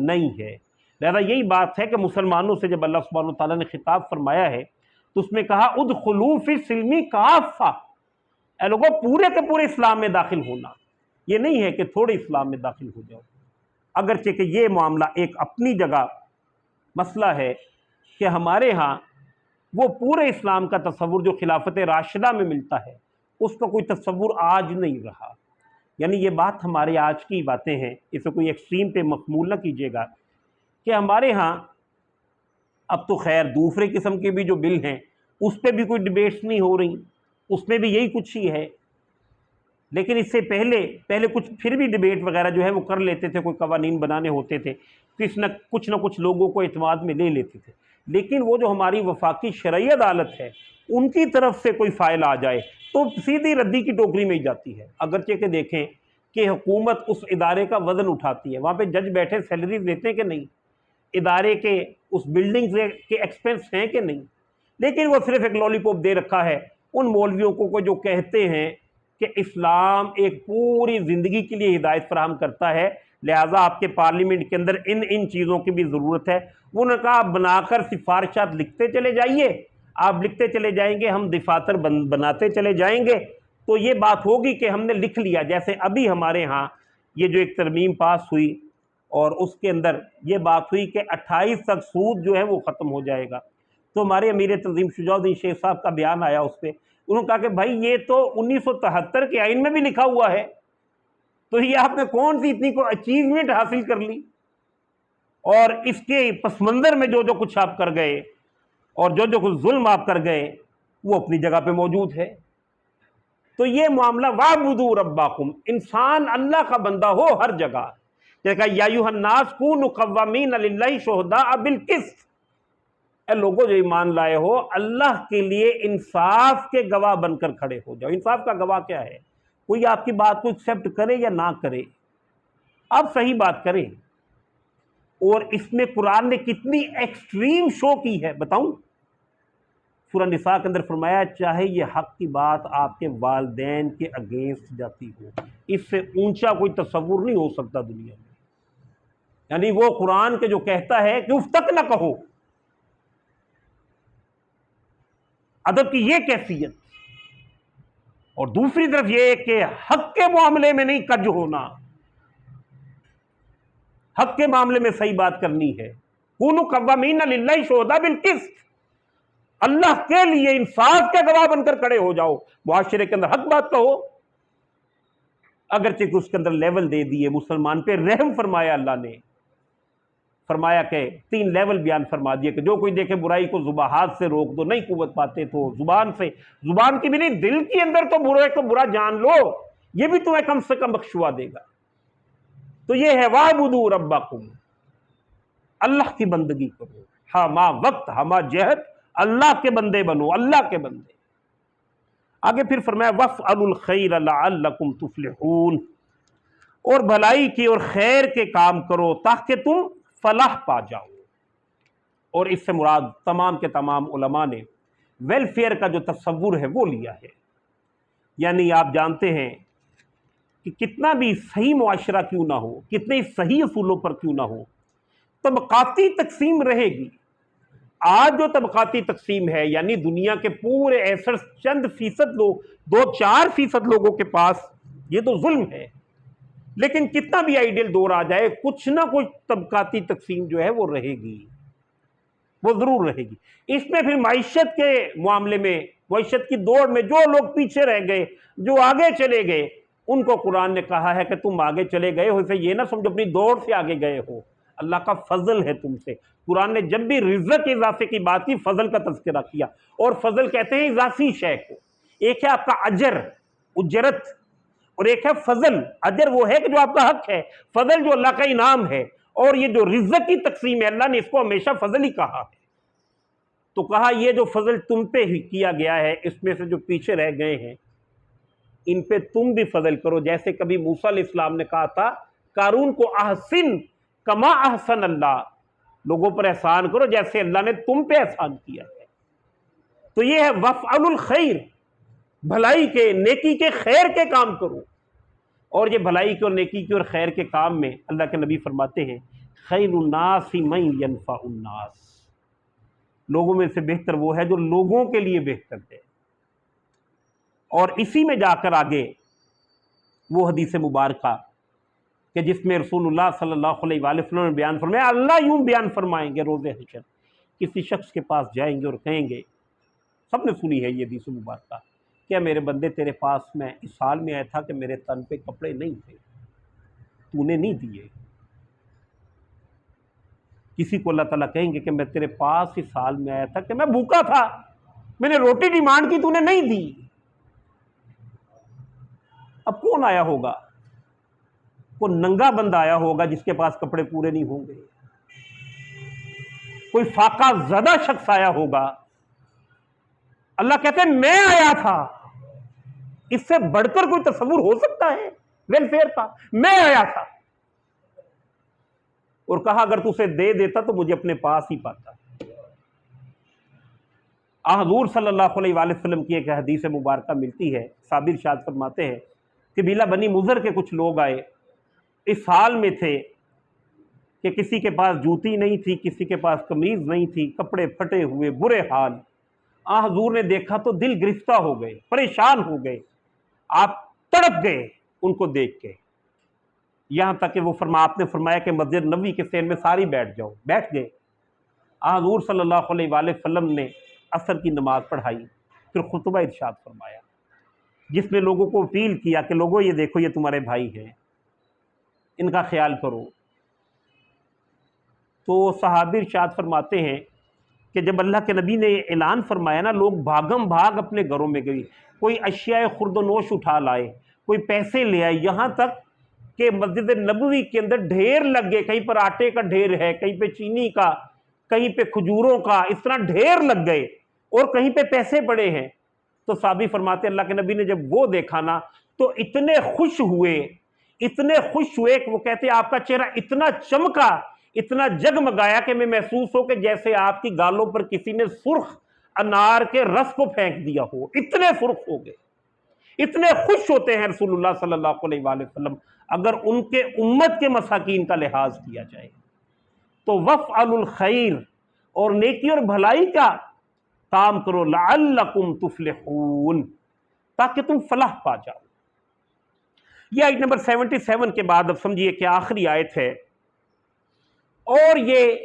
نہیں ہے۔ لہذا یہی بات ہے کہ مسلمانوں سے جب اللہ سبحانہ وتعالیٰ نے خطاب فرمایا ہے تو اس میں کہا ادخلوا فی السلم کافہ، اے لوگوں پورے کے پورے اسلام میں داخل ہونا، یہ نہیں ہے کہ تھوڑے اسلام میں داخل ہو جاؤ، اگرچہ کہ یہ معاملہ ایک اپنی جگہ مسئلہ ہے کہ ہمارے ہاں وہ پورے اسلام کا تصور جو خلافت راشدہ میں ملتا ہے اس کا کوئی تصور آج نہیں رہا، یعنی یہ بات ہمارے آج کی باتیں ہیں، اسے کوئی ایکسٹریم پہ محمول نہ کیجیے گا، کہ ہمارے ہاں اب تو خیر دوسرے قسم کے بھی جو بل ہیں اس پہ بھی کوئی ڈبیٹس نہیں ہو رہی، اس میں بھی یہی کچھ ہی ہے، لیکن اس سے پہلے کچھ پھر بھی ڈبیٹ وغیرہ جو ہے وہ کر لیتے تھے، کوئی قوانین بنانے ہوتے تھے، کچھ نہ کچھ لوگوں کو اعتماد میں لے لیتے تھے، لیکن وہ جو ہماری وفاقی شرعی عدالت ہے ان کی طرف سے کوئی فائل آ جائے تو سیدھی ردی کی ٹوکری میں ہی جاتی ہے، اگرچہ کہ دیکھیں کہ حکومت اس ادارے کا وزن اٹھاتی ہے، وہاں پہ جج بیٹھے سیلری دیتے کہ نہیں، ادارے کے اس بلڈنگ کے ایکسپنس ہیں کہ نہیں، لیکن وہ صرف ایک لالی پاپ دے رکھا ہے ان مولویوں کو جو کہتے ہیں کہ اسلام ایک پوری زندگی کے لیے ہدایت فراہم کرتا ہے، لہٰذا آپ کے پارلیمنٹ کے اندر ان چیزوں کی بھی ضرورت ہے۔ وہ نے کہا آپ بنا کر سفارشات لکھتے چلے جائیے، آپ لکھتے چلے جائیں گے، ہم دفاتر بناتے چلے جائیں گے، تو یہ بات ہوگی کہ ہم نے لکھ لیا، جیسے ابھی ہمارے ہاں یہ جو ایک ترمیم پاس ہوئی اور اس کے اندر یہ بات ہوئی کہ 28 تک سود جو ہے وہ ختم ہو جائے گا، تو ہمارے امیر تنظیم شجاع الدین شیخ صاحب کا بیان آیا اس پہ، انہوں نے کہا کہ بھائی یہ تو 1973 کے آئین میں بھی لکھا ہوا ہے، تو یہ آپ نے کون سی اتنی کو اچیومنٹ حاصل کر لی، اور اس کے پس منظر میں جو کچھ آپ کر گئے اور جو کچھ ظلم آپ کر گئے وہ اپنی جگہ پہ موجود ہے۔ تو یہ معاملہ وَاعْبُدُوا رَبَّکُمْ، انسان اللہ کا بندہ ہو ہر جگہ، کہ یا ایھا الناس کونوا قوامین للہ شہداء بالقسط، اے لوگوں جو ایمان لائے ہو اللہ کے لیے انصاف کے گواہ بن کر کھڑے ہو جاؤ۔ انصاف کا گواہ کیا ہے؟ کوئی آپ کی بات کو ایکسیپٹ کرے یا نہ کرے، آپ صحیح بات کریں، اور اس میں قرآن نے کتنی ایکسٹریم شو کی ہے بتاؤں؟ سورہ نساء کے اندر فرمایا چاہے یہ حق کی بات آپ کے والدین کے اگینسٹ جاتی ہو، اس سے اونچا کوئی تصور نہیں ہو سکتا دنیا میں، یعنی وہ قرآن کے جو کہتا ہے کہ اف تک نہ کہو، ادب کی یہ کیفیت، اور دوسری طرف یہ کہ حق کے معاملے میں نہیں کج ہونا، حق کے معاملے میں صحیح بات کرنی ہے، کونوا قوامین للہ شہداء بالقسط، اللہ کے لیے انصاف کے گواہ بن کر کھڑے ہو جاؤ، معاشرے کے اندر حق بات کہو، اگرچہ کہ اس کے اندر لیول دے دیے، مسلمان پہ رحم فرمایا اللہ نے، فرمایا کہ 3 لیول بیان فرما دیے کہ جو کوئی دیکھے برائی کو زباحات سے روک دو، نہیں قوت پاتے تو زبان سے، زبان کی بھی نہیں دل کے اندر تو برے کو برا جان لو، یہ بھی تمہیں کم سے کم بخشوا دے گا۔ تو یہ ہے وَاعْبُدُوا رَبَّکُمْ، اللہ کی بندگی کرو، ہما وقت ہما جہت اللہ کے بندے بنو، اللہ کے بندے۔ آگے پھر فرمایا وَافْعَلُوا الْخَيْرَ لَعَلَّكُمْ تُفْلِحُونَ، اور بھلائی کی اور خیر کے کام کرو تاکہ تم فلاح پا جاؤ، اور اس سے مراد تمام کے تمام علماء نے ویلفیئر کا جو تصور ہے وہ لیا ہے، یعنی آپ جانتے ہیں کہ کتنا بھی صحیح معاشرہ کیوں نہ ہو، کتنے صحیح اصولوں پر کیوں نہ ہو، طبقاتی تقسیم رہے گی۔ آج جو طبقاتی تقسیم ہے، یعنی دنیا کے پورے ایسر چند فیصد لوگ، 2-4% لوگوں کے پاس، یہ تو ظلم ہے، لیکن کتنا بھی آئیڈیل دور آ جائے کچھ نہ کچھ طبقاتی تقسیم جو ہے وہ رہے گی۔ وہ ضرور رہے گی۔ اس میں پھر معیشت کے معاملے میں، معیشت کی دوڑ میں جو لوگ پیچھے رہ گئے، جو آگے چلے گئے، ان کو قرآن نے کہا ہے کہ تم آگے چلے گئے ہو، اسے یہ نہ سمجھو اپنی دوڑ سے آگے گئے ہو، اللہ کا فضل ہے تم سے۔ قرآن نے جب بھی رزق اضافے کی بات کی، فضل کا تذکرہ کیا، اور فضل کہتے ہیں اضافی شے کو۔ ایک ہے آپ کا اجر، اجرت، اور ایک ہے فضل۔ اجر وہ ہے کہ جو آپ کا حق ہے، فضل جو اللہ کا انعام ہے۔ اور یہ جو رزق کی تقسیم ہے، اللہ نے اس کو ہمیشہ فضل ہی کہا ہے۔ تو کہا یہ جو فضل تم پہ ہی کیا گیا ہے، اس میں سے جو پیچھے رہ گئے ہیں ان پہ تم بھی فضل کرو۔ جیسے کبھی موسیٰ علیہ السلام نے کہا تھا قارون کو، احسن کما احسن اللہ، لوگوں پر احسان کرو جیسے اللہ نے تم پہ احسان کیا ہے۔ تو یہ ہے وفعل الخیر، بھلائی کے، نیکی کے، خیر کے کام کرو۔ اور یہ بھلائی کے اور نیکی کے اور خیر کے کام میں اللہ کے نبی فرماتے ہیں خیر الناس من ینفع الناس، لوگوں میں سے بہتر وہ ہے جو لوگوں کے لیے بہتر ہے۔ اور اسی میں جا کر آگے وہ حدیث مبارکہ کہ جس میں رسول اللہ صلی اللہ علیہ وآلہ وسلم نے بیان فرمایا، اللہ یوں بیان فرمائیں گے روز حشر، کسی شخص کے پاس جائیں گے اور کہیں گے، سب نے سنی ہے یہ حدیث مبارکہ، کیا میرے بندے تیرے پاس میں اس حال میں آیا تھا کہ میرے تن پہ کپڑے نہیں تھے، تو نے نہیں دیے۔ کسی کو اللہ تعالیٰ کہیں گے کہ میں تیرے پاس اس حال میں آیا تھا کہ میں بھوکا تھا، میں نے روٹی ڈیمانڈ کی، تو نے نہیں دی۔ اب کون آیا ہوگا؟ کوئی ننگا بندہ آیا ہوگا جس کے پاس کپڑے پورے نہیں ہوں گے، کوئی فاقہ زدہ شخص آیا ہوگا۔ اللہ کہتے ہیں میں آیا تھا، اس سے بڑھ کر کوئی تصور ہو سکتا ہے ویلفیئر کا؟ میں آیا تھا، اور کہا اگر تو اسے دے دیتا تو مجھے اپنے پاس ہی پاتا۔ حضور صلی اللہ علیہ وآلہ وسلم کی ایک حدیث مبارکہ ملتی ہے، صحابی ارشاد فرماتے ہیں قبیلہ بنی مضر کے کچھ لوگ آئے، اس حال میں تھے کہ کسی کے پاس جوتی نہیں تھی، کسی کے پاس قمیض نہیں تھی، کپڑے پھٹے ہوئے، برے حال۔ حضور نے دیکھا تو دل گرفتہ ہو گئے، پریشان ہو گئے، آپ تڑپ گئے ان کو دیکھ کے، یہاں تک کہ وہ آپ نے فرمایا کہ مسجد نبوی کے سین میں ساری بیٹھ جاؤ، بیٹھ گئے۔ حضور صلی اللہ علیہ وآلہ وسلم نے عصر کی نماز پڑھائی، پھر خطبہ ارشاد فرمایا جس میں لوگوں کو اپیل کیا کہ لوگوں یہ دیکھو یہ تمہارے بھائی ہیں، ان کا خیال کرو۔ تو صحابی ارشاد فرماتے ہیں کہ جب اللہ کے نبی نے اعلان فرمایا نا، لوگ بھاگم بھاگ اپنے گھروں میں گئی، کوئی اشیاء خرد و نوش اٹھا لائے، کوئی پیسے لے آئے، یہاں تک کہ مسجد نبوی کے اندر ڈھیر لگ گئے، کہیں پر آٹے کا ڈھیر ہے، کہیں پہ چینی کا، کہیں پہ کھجوروں کا، اس طرح ڈھیر لگ گئے، اور کہیں پہ پیسے پڑے ہیں۔ تو صحابی فرماتے اللہ کے نبی نے جب وہ دیکھا نا تو اتنے خوش ہوئے کہ وہ کہتے آپ کا چہرہ اتنا چمکا، اتنا جگمگایا کہ میں محسوس ہو کہ جیسے آپ کی گالوں پر کسی نے سرخ انار کے رس کو پھینک دیا ہو، اتنے سرخ ہو گئے، اتنے خوش ہوتے ہیں رسول اللہ صلی اللہ علیہ وآلہ وسلم اگر ان کے امت کے مساکین کا لحاظ کیا جائے۔ تو وفعل الخیر، اور نیکی اور بھلائی کا کام کرو، لعلکم تفلحون، تاکہ تم فلاح پا جاؤ۔ یہ آیت نمبر 77 کے بعد اب سمجھیے کہ آخری آیت ہے، اور یہ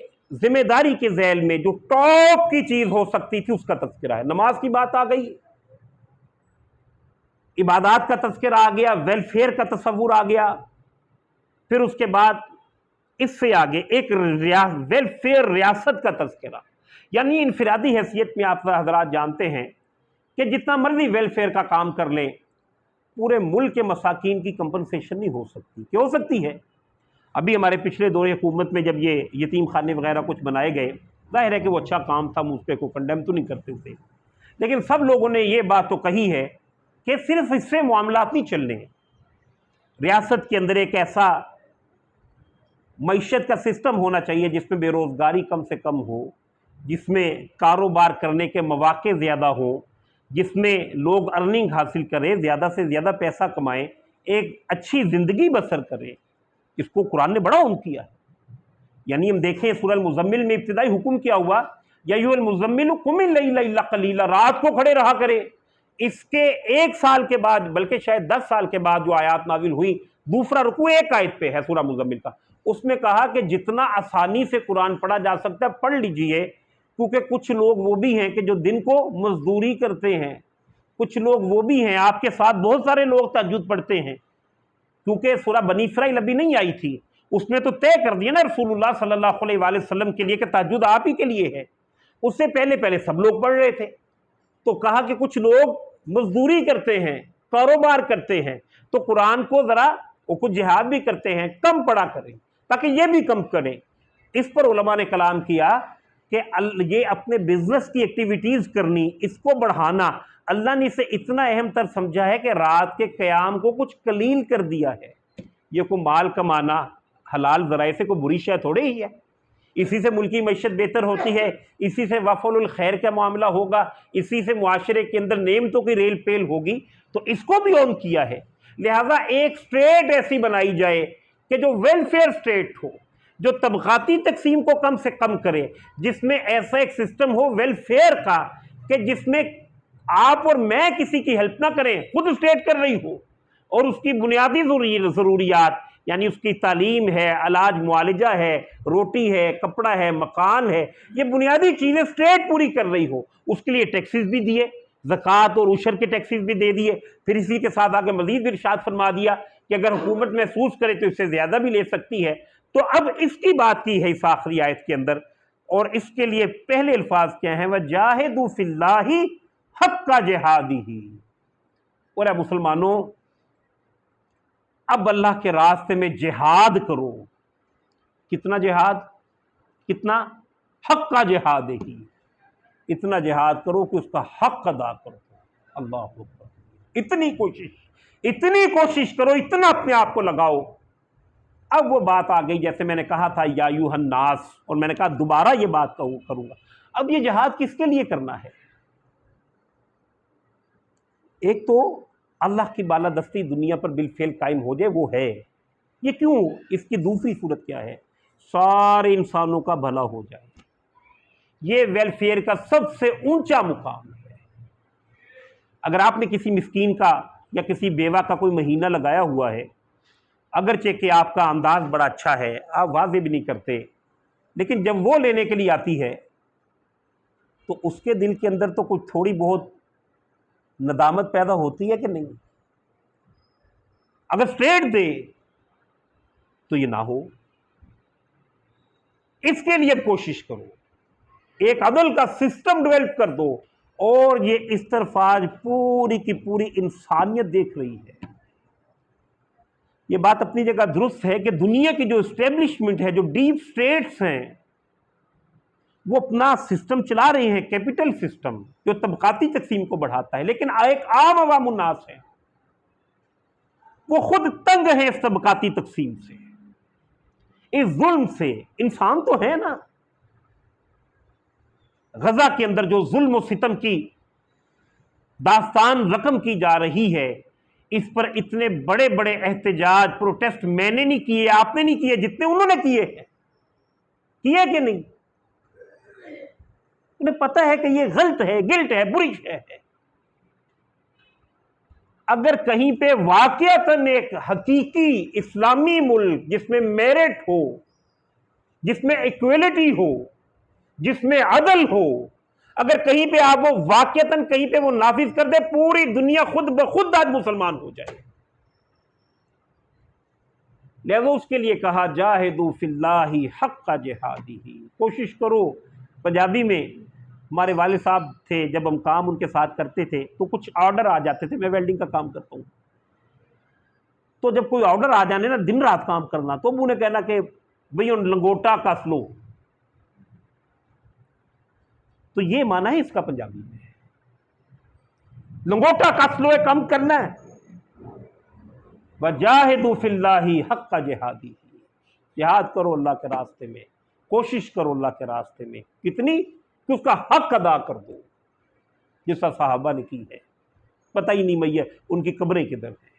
ذمہ داری کے ذیل میں جو ٹاپ کی چیز ہو سکتی تھی اس کا تذکرہ ہے۔ نماز کی بات آ گئی، عبادات کا تذکرہ آ گیا، ویلفیئر کا تصور آ گیا، پھر اس کے بعد اس سے آگے ایک ویلفیئر ریاست کا تذکرہ، یعنی انفرادی حیثیت میں آپ حضرات جانتے ہیں کہ جتنا مرضی ویلفیئر کا کام کر لیں، پورے ملک کے مساکین کی کمپنسیشن نہیں ہو سکتی۔ کیا ہو سکتی ہے؟ ابھی ہمارے پچھلے دور حکومت میں جب یہ یتیم خانے وغیرہ کچھ بنائے گئے، ظاہر ہے کہ وہ اچھا کام تھا، اس پہ کو کنڈیم تو نہیں کرتے تھے، لیکن سب لوگوں نے یہ بات تو کہی ہے کہ صرف اس سے معاملات نہیں چلنے ہیں، ریاست کے اندر ایک ایسا معیشت کا سسٹم ہونا چاہیے جس میں بے روزگاری کم سے کم ہو، جس میں کاروبار کرنے کے مواقع زیادہ ہوں، جس میں لوگ ارننگ حاصل کریں، زیادہ سے زیادہ پیسہ کمائیں، ایک اچھی زندگی بسر کریں۔ اس کو قرآن نے بڑا عمر کیا ہے، یعنی ہم دیکھیں سورہ المزمل میں ابتدائی حکم کیا ہوا، یا ایھا المزمل قم اللیل الا قلیلا، رات کو کھڑے رہا کرے۔ اس کے 1 سال کے بعد، بلکہ شاید 10 سال کے بعد جو آیات نازل ہوئی، دوسرا رکوع ایک آیت پہ ہے سورہ مزمل کا، اس میں کہا کہ جتنا آسانی سے قرآن پڑھا جا سکتا ہے پڑھ لیجئے، کیونکہ کچھ لوگ وہ بھی ہیں کہ جو دن کو مزدوری کرتے ہیں، کچھ لوگ وہ بھی ہیں، آپ کے ساتھ بہت سارے لوگ تہجد پڑھتے ہیں، کیونکہ سورہ بنی اسرائیل ابھی نہیں آئی تھی، اس نے تو طے کر دیا نا رسول اللہ صلی اللہ علیہ وآلہ وسلم کے لیے کہ تہجد آپ ہی کے لیے ہے، اس سے پہلے سب لوگ پڑھ رہے تھے، تو کہا کہ کچھ لوگ مزدوری کرتے ہیں، کاروبار کرتے ہیں، تو قرآن کو ذرا، وہ کچھ جہاد بھی کرتے ہیں، کم پڑھا کریں تاکہ یہ بھی کم کریں۔ اس پر علماء نے کلام کیا کہ یہ اپنے بزنس کی ایکٹیویٹیز کرنی، اس کو بڑھانا، اللہ نے اسے اتنا اہم تر سمجھا ہے کہ رات کے قیام کو کچھ قلیل کر دیا ہے۔ یہ کوئی مال کمانا حلال ذرائع سے کوئی بری شے تھوڑے ہی ہے، اسی سے ملکی معیشت بہتر ہوتی ہے، اسی سے وفول الخیر کا معاملہ ہوگا، اسی سے معاشرے کے اندر نعمتوں کی ریل پیل ہوگی، تو اس کو بھی آن کیا ہے۔ لہٰذا ایک سٹیٹ ایسی بنائی جائے کہ جو ویلفیئر سٹیٹ ہو، جو طبقاتی تقسیم کو کم سے کم کرے، جس میں ایسا ایک سسٹم ہو ویلفیئر کا کہ جس میں آپ اور میں کسی کی ہیلپ نہ کریں، خود سٹیٹ کر رہی ہو، اور اس کی بنیادی ضروریات یعنی اس کی تعلیم ہے، علاج معالجہ ہے، روٹی ہے، کپڑا ہے، مکان ہے، یہ بنیادی چیزیں سٹیٹ پوری کر رہی ہو، اس کے لیے ٹیکسز بھی دیے، زکوٰۃ اور عشر کے ٹیکسز بھی دے دیے، پھر اسی کے ساتھ آگے مزید ارشاد فرما دیا کہ اگر حکومت محسوس کرے تو اس سے زیادہ بھی لے سکتی ہے۔ تو اب اس کی بات کی ہے اس آخری آیت کے اندر، اور اس کے لیے پہلے الفاظ کیا ہیں؟ وَجَاهِدُوا فِي اللَّهِ حَقَّ جِهَادِهِ۔ اور اے مسلمانوں، اب اللہ کے راستے میں جہاد کرو۔ کتنا جہاد؟ کتنا؟ حق جہاد ہی، اتنا جہاد کرو کہ اس کا حق ادا کرو۔ اللہ اکبر، اتنی کوشش کرو، اتنا اپنے آپ کو لگاؤ۔ اب وہ بات آ گئی، جیسے میں نے کہا تھا یا ایھا الناس، اور میں نے کہا دوبارہ یہ بات کروں گا، اب یہ جہاد کس کے لیے کرنا ہے؟ ایک تو اللہ کی بالادستی دنیا پر بالفعل قائم ہو جائے، وہ ہے، یہ کیوں؟ اس کی دوسری صورت کیا ہے؟ سارے انسانوں کا بھلا ہو جائے، یہ ویلفیئر کا سب سے اونچا مقام ہے۔ اگر آپ نے کسی مسکین کا یا کسی بیوہ کا کوئی مہینہ لگایا ہوا ہے، اگرچہ کہ آپ کا انداز بڑا اچھا ہے، آپ واضح بھی نہیں کرتے، لیکن جب وہ لینے کے لیے آتی ہے تو اس کے دل کے اندر تو کچھ تھوڑی بہت ندامت پیدا ہوتی ہے کہ نہیں؟ اگر سٹریٹ دے تو یہ نہ ہو، اس کے لیے کوشش کرو، ایک عدل کا سسٹم ڈیولپ کر دو، اور یہ اس طرف آج پوری کی پوری انسانیت دیکھ رہی ہے۔ یہ بات اپنی جگہ درست ہے کہ دنیا کی جو اسٹیبلشمنٹ ہے، جو ڈیپ سٹیٹس ہیں، وہ اپنا سسٹم چلا رہے ہیں، کیپٹل سسٹم جو طبقاتی تقسیم کو بڑھاتا ہے، لیکن ایک عام عوام الناس ہے، وہ خود تنگ ہیں اس طبقاتی تقسیم سے، اس ظلم سے۔ انسان تو ہے نا، غزہ کے اندر جو ظلم و ستم کی داستان رقم کی جا رہی ہے، اس پر اتنے بڑے بڑے احتجاج، پروٹیسٹ میں نے نہیں کیے، آپ نے نہیں کیے، جتنے انہوں نے کیے ہیں، کیے کہ نہیں؟ انہیں پتہ ہے کہ یہ غلط ہے، گلٹ ہے، بری شے ہے۔ اگر کہیں پہ واقعتاً ایک حقیقی اسلامی ملک جس میں میرٹ ہو، جس میں ایکویلٹی ہو، جس میں عدل ہو، اگر کہیں پہ آپ وہ واقعتاً کہیں پہ وہ نافذ کر دے، پوری دنیا خود بخود آج مسلمان ہو جائے۔ لہذا اس کے لیے کہا جاہدوا فی اللہ حق جہادہ، کوشش کرو۔ پنجابی میں ہمارے والد صاحب تھے، جب ہم کام ان کے ساتھ کرتے تھے تو کچھ آرڈر آ جاتے تھے، میں ویلڈنگ کا کام کرتا ہوں، تو جب کوئی آرڈر آ جانے نا، دن رات کام کرنا، تو انہوں نے کہنا کہ بھئی ان لنگوٹا کس لو، تو یہ معنی ہے اس کا پنجابی میں، لنگوٹا کس لو، کام کرنا ہے۔ وَجَاهِدُوا فِي اللَّهِ حَقَّ جِهَادِهِ، جہاد کرو اللہ کے راستے میں، کوشش کرو اللہ کے راستے میں، کتنی کہ اس کا حق ادا کر دو، جیسا صحابہ نے کی ہے۔ پتہ ہی نہیں میہ ان کی قبریں کدھر ہیں،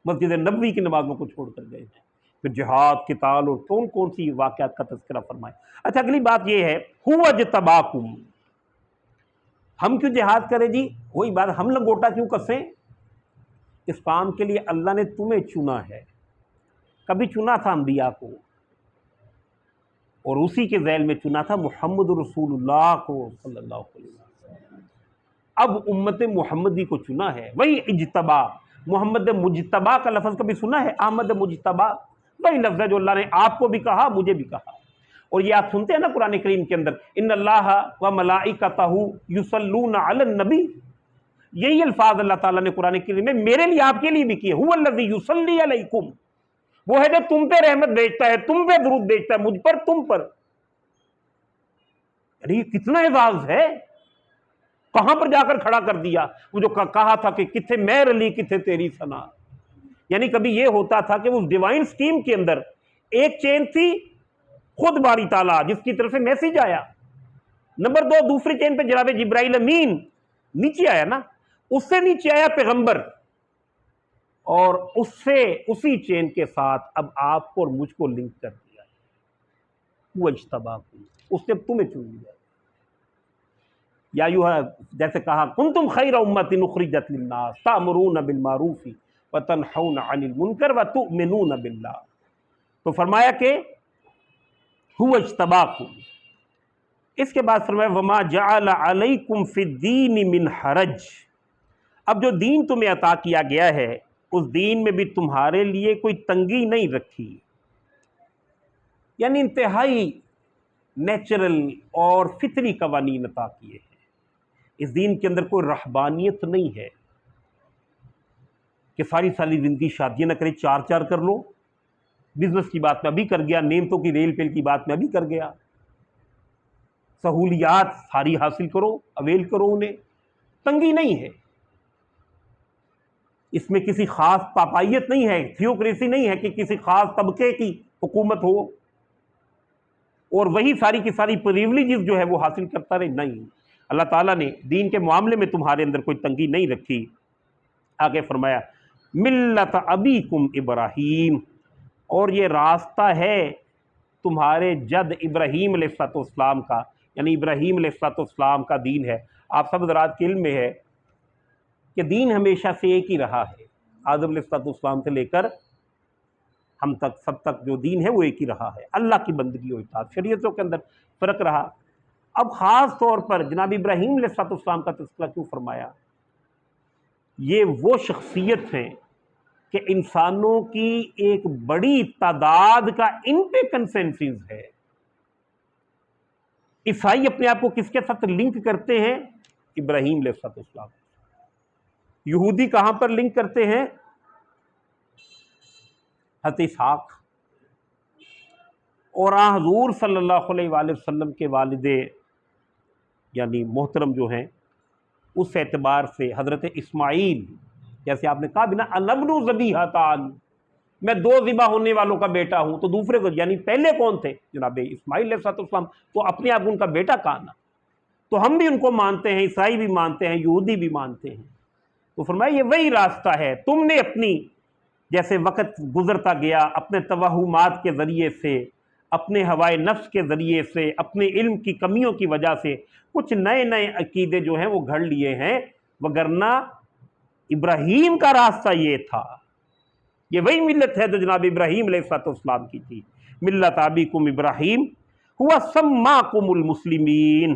مسجد نبوی کی نمازوں کو چھوڑ کر گئے ہیں، پھر جہاد، قتال اور کون کون سی واقعات کا تذکرہ فرمائے۔ اچھا، اگلی بات یہ ہے هُوَ اجْتَبَاكُمْ، ہم کیوں جہاد کریں جی؟ وہی بات، ہم لنگوٹا کیوں کسیں؟ اس کام کے لیے اللہ نے تمہیں چنا ہے، کبھی چنا تھا انبیاء کو، اور اسی کے ذیل میں چنا تھا محمد رسول اللہ کو صلی اللہ علیہ وسلم۔ اب امت محمدی کو چنا ہے، وہی اجتبا، محمد مجتبا کا لفظ کبھی سنا ہے؟ احمد مجتبا، وہی لفظ ہے جو اللہ نے آپ کو بھی کہا، مجھے بھی کہا۔ اور یہ آپ سنتے ہیں نا قرآن کریم کے اندر، ان اللہ و ملائکتہ یصلون علی النبی، یہی الفاظ اللہ تعالیٰ نے قرآن کریم میں میرے لیے آپ کے لیے بھی کیے، هو الذی یصلی علیکم، وہ ہے جو تم پہ رحمت بھیجتا ہے، تم پہ درود بھیجتا ہے، مجھ پر، تم پر۔ یعنی یہ کتنا اعزاز ہے، کہاں پر جا کر کھڑا کر دیا، وہ جو کہا تھا کہ کتھے میں رلی کتھے تیری ثنا۔ یعنی کبھی یہ ہوتا تھا کہ اس ڈیوائن سکیم کے اندر ایک چین تھی خود باری تعالیٰ جس کی طرف سے میسیج آیا، نمبر دو دوسری چین پہ جناب جبرائیل امین نیچے آیا نا، اس سے نیچے آیا پیغمبر، اور اس سے اسی چین کے ساتھ اب آپ کو اور مجھ کو لنک کر دیا، وہ اجتباکم، اس نے تمہیں چن لیا۔ یا جیسے کہا کنتم خیر امۃ اخرجت للناس تأمرون بالمعروف وتنہون عن المنکر وتؤمنون باللہ، تو فرمایا کہ هو اجتباکم۔ اس کے بعد فرمایا وما جعل علیکم فی الدین من حرج، اب جو دین تمہیں عطا کیا گیا ہے اس دین میں بھی تمہارے لیے کوئی تنگی نہیں رکھی، یعنی انتہائی نیچرل اور فطری قوانین عطا کیے ہیں۔ اس دین کے اندر کوئی رہبانیت نہیں ہے کہ ساری ساری زندگی شادیاں نہ کرے، چار چار کر لو، بزنس کی بات میں ابھی کر گیا، نعمتوں کی ریل پیل کی بات میں ابھی کر گیا، سہولیات ساری حاصل کرو، اویل کرو انہیں، تنگی نہیں ہے اس میں، کسی خاص پاپائیت نہیں ہے، تھیوکریسی نہیں ہے کہ کسی خاص طبقے کی حکومت ہو اور وہی ساری کی ساری پریولیجز جو ہے وہ حاصل کرتا رہے، نہیں، اللہ تعالیٰ نے دین کے معاملے میں تمہارے اندر کوئی تنگی نہیں رکھی۔ آگے فرمایا ملت ابیکم ابراہیم، اور یہ راستہ ہے تمہارے جد ابراہیم علیہ السلام کا، یعنی ابراہیم علیہ السلام کا دین ہے۔ آپ سب حضرات کے علم میں ہے کہ دین ہمیشہ سے ایک ہی رہا ہے، آدم علیہ السلام سے لے کر ہم تک، سب تک جو دین ہے وہ ایک ہی رہا ہے، اللہ کی بندگی و اطاعت، شریعتوں کے اندر فرق رہا۔ اب خاص طور پر جناب ابراہیم علیہ السلام کا تذکرہ کیوں فرمایا؟ یہ وہ شخصیت ہیں کہ انسانوں کی ایک بڑی تعداد کا ان پہ کنسنسس ہے۔ عیسائی اپنے آپ کو کس کے ساتھ لنک کرتے ہیں؟ ابراہیم علیہ السلام۔ یہودی کہاں پر لنک کرتے ہیں؟ حضرت اسحاق۔ اور حضور صلی اللہ علیہ وآلہ وسلم کے والد یعنی محترم جو ہیں اس اعتبار سے حضرت اسماعیل، جیسے آپ نے کہا بنا الابن ذبیحتان، میں دو ذبح ہونے والوں کا بیٹا ہوں، تو دوسرے کو یعنی پہلے کون تھے؟ جناب اسماعیل علیہ السلام، تو اپنے آپ ان کا بیٹا کہا نا، تو ہم بھی ان کو مانتے ہیں، عیسائی بھی مانتے ہیں، یہودی بھی مانتے ہیں۔ تو فرمایا یہ وہی راستہ ہے، تم نے اپنی جیسے وقت گزرتا گیا اپنے توہمات کے ذریعے سے، اپنے ہوائے نفس کے ذریعے سے، اپنے علم کی کمیوں کی وجہ سے کچھ نئے نئے عقیدے جو ہیں وہ گھڑ لیے ہیں، وگرنہ ابراہیم کا راستہ یہ تھا، یہ وہی ملت ہے جو جناب ابراہیم علیہ السلام کی تھی۔ ملت ابیکم ابراہیم ہوا سماکم المسلمین،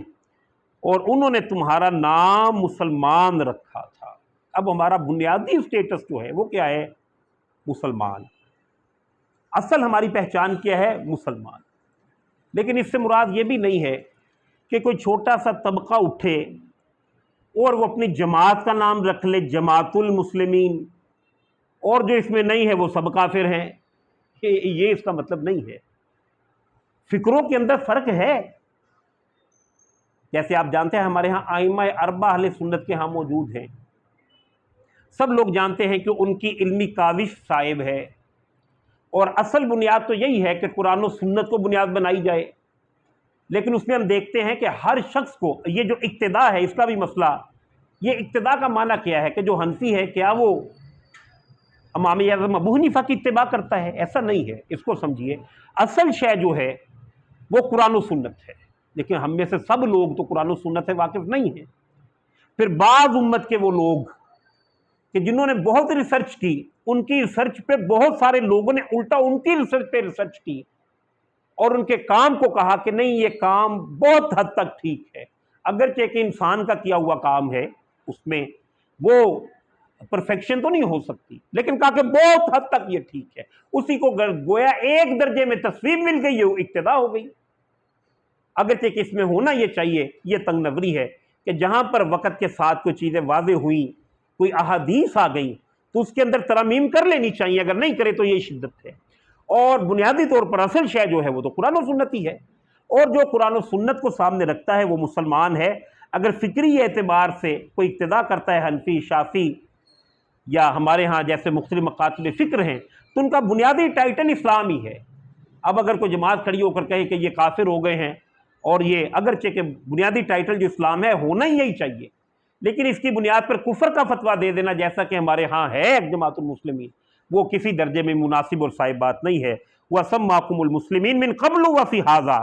اور انہوں نے تمہارا نام مسلمان رکھا تھا۔ اب ہمارا بنیادی اسٹیٹس جو ہے وہ کیا ہے؟ مسلمان۔ اصل ہماری پہچان کیا ہے؟ مسلمان۔ لیکن اس سے مراد یہ بھی نہیں ہے کہ کوئی چھوٹا سا طبقہ اٹھے اور وہ اپنی جماعت کا نام رکھ لے جماعت المسلمین، اور جو اس میں نہیں ہے وہ سب کافر ہیں، یہ اس کا مطلب نہیں ہے۔ فکروں کے اندر فرق ہے، جیسے آپ جانتے ہیں ہمارے ہاں ائمہ اربعہ اہل سنت کے ہاں موجود ہیں، سب لوگ جانتے ہیں کہ ان کی علمی کاوش صائب ہے، اور اصل بنیاد تو یہی ہے کہ قرآن و سنت کو بنیاد بنائی جائے، لیکن اس میں ہم دیکھتے ہیں کہ ہر شخص کو یہ جو اقتداء ہے اس کا بھی مسئلہ، یہ اقتداء کا معنی کیا ہے کہ جو حنفی ہے کیا وہ امام اعظم ابو حنیفہ کی اتباع کرتا ہے؟ ایسا نہیں ہے، اس کو سمجھیے، اصل شے جو ہے وہ قرآن و سنت ہے، لیکن ہم میں سے سب لوگ تو قرآن و سنت سے واقف نہیں ہیں۔ پھر بعض امت کے وہ لوگ کہ جنہوں نے بہت ریسرچ کی، ان کی ریسرچ پہ بہت سارے لوگوں نے الٹا ان کی ریسرچ پہ ریسرچ کی، اور ان کے کام کو کہا کہ نہیں یہ کام بہت حد تک ٹھیک ہے، اگرچہ کہ انسان کا کیا ہوا کام ہے اس میں وہ پرفیکشن تو نہیں ہو سکتی، لیکن کہا کہ بہت حد تک یہ ٹھیک ہے، اسی کو گویا ایک درجے میں تصویب مل گئی، یہ اقتدا ہو گئی۔ اگرچہ کہ اس میں ہونا یہ چاہیے، یہ تنگ نظری ہے کہ جہاں پر وقت کے ساتھ کوئی چیزیں واضح ہوئیں، کوئی احادیث آ گئیں، تو اس کے اندر ترامیم کر لینی چاہیے، اگر نہیں کرے تو یہ شدت ہے۔ اور بنیادی طور پر اصل شے جو ہے وہ تو قرآن و سنت ہی ہے، اور جو قرآن و سنت کو سامنے رکھتا ہے وہ مسلمان ہے۔ اگر فکری اعتبار سے کوئی اقتدا کرتا ہے حنفی، شافعی یا ہمارے ہاں جیسے مختلف مکاتب فکر ہیں، تو ان کا بنیادی ٹائٹل اسلام ہی ہے۔ اب اگر کوئی جماعت کھڑی ہو کر کہے کہ یہ کافر ہو گئے ہیں، اور یہ اگرچہ کہ بنیادی ٹائٹل جو اسلام ہے ہونا ہی یہی چاہیے، لیکن اس کی بنیاد پر کفر کا فتویٰ دے دینا جیسا کہ ہمارے ہاں ہے ایک جماعت المسلمین، وہ کسی درجے میں مناسب اور صائب بات نہیں ہے۔ وَسَمَّاكُمُ الْمُسْلِمِينَ مِنْ قَبْلُ وَفِي هَذَا،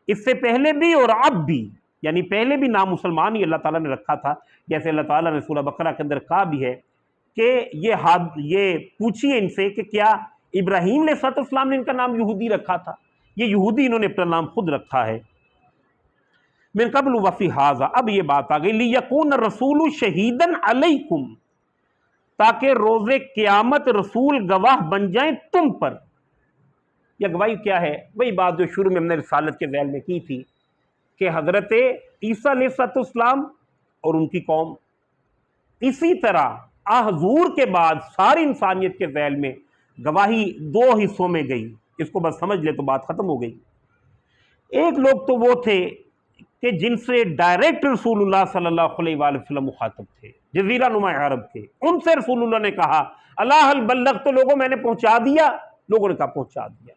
اس سے پہلے بھی اور اب بھی، یعنی پہلے بھی نام مسلمان ہی اللہ تعالیٰ نے رکھا تھا، جیسے اللہ تعالیٰ نے سورہ بقرہ کے اندر کہا بھی ہے کہ یہ پوچھیے ان سے کہ کیا ابراہیم علیہ السلام نے ان کا نام یہودی رکھا تھا؟ یہ یہودی انہوں نے اپنا نام خود رکھا ہے۔ من قبل وفی ھذا، اب یہ بات آ گئی لیکون الرسول شہیدا علیکم، تاکہ روز قیامت رسول گواہ بن جائیں تم پر۔ یہ گواہی کیا ہے؟ وہی بات جو شروع میں ہم نے رسالت کے ذیل میں کی تھی کہ حضرت عیسیٰ علیہ السلام اور ان کی قوم، اسی طرح حضور کے بعد ساری انسانیت کے ذیل میں گواہی دو حصوں میں گئی۔ اس کو بس سمجھ لے تو بات ختم ہو گئی۔ ایک لوگ تو وہ تھے کہ جن سے ڈائریکٹ رسول اللہ صلی اللہ علیہ وآلہ وسلم مخاطب تھے، جزیرہ نما عرب کے، ان سے رسول اللہ نے کہا اللہ حل بلغت، تو لوگوں میں نے پہنچا دیا، لوگوں نے کہا پہنچا دیا۔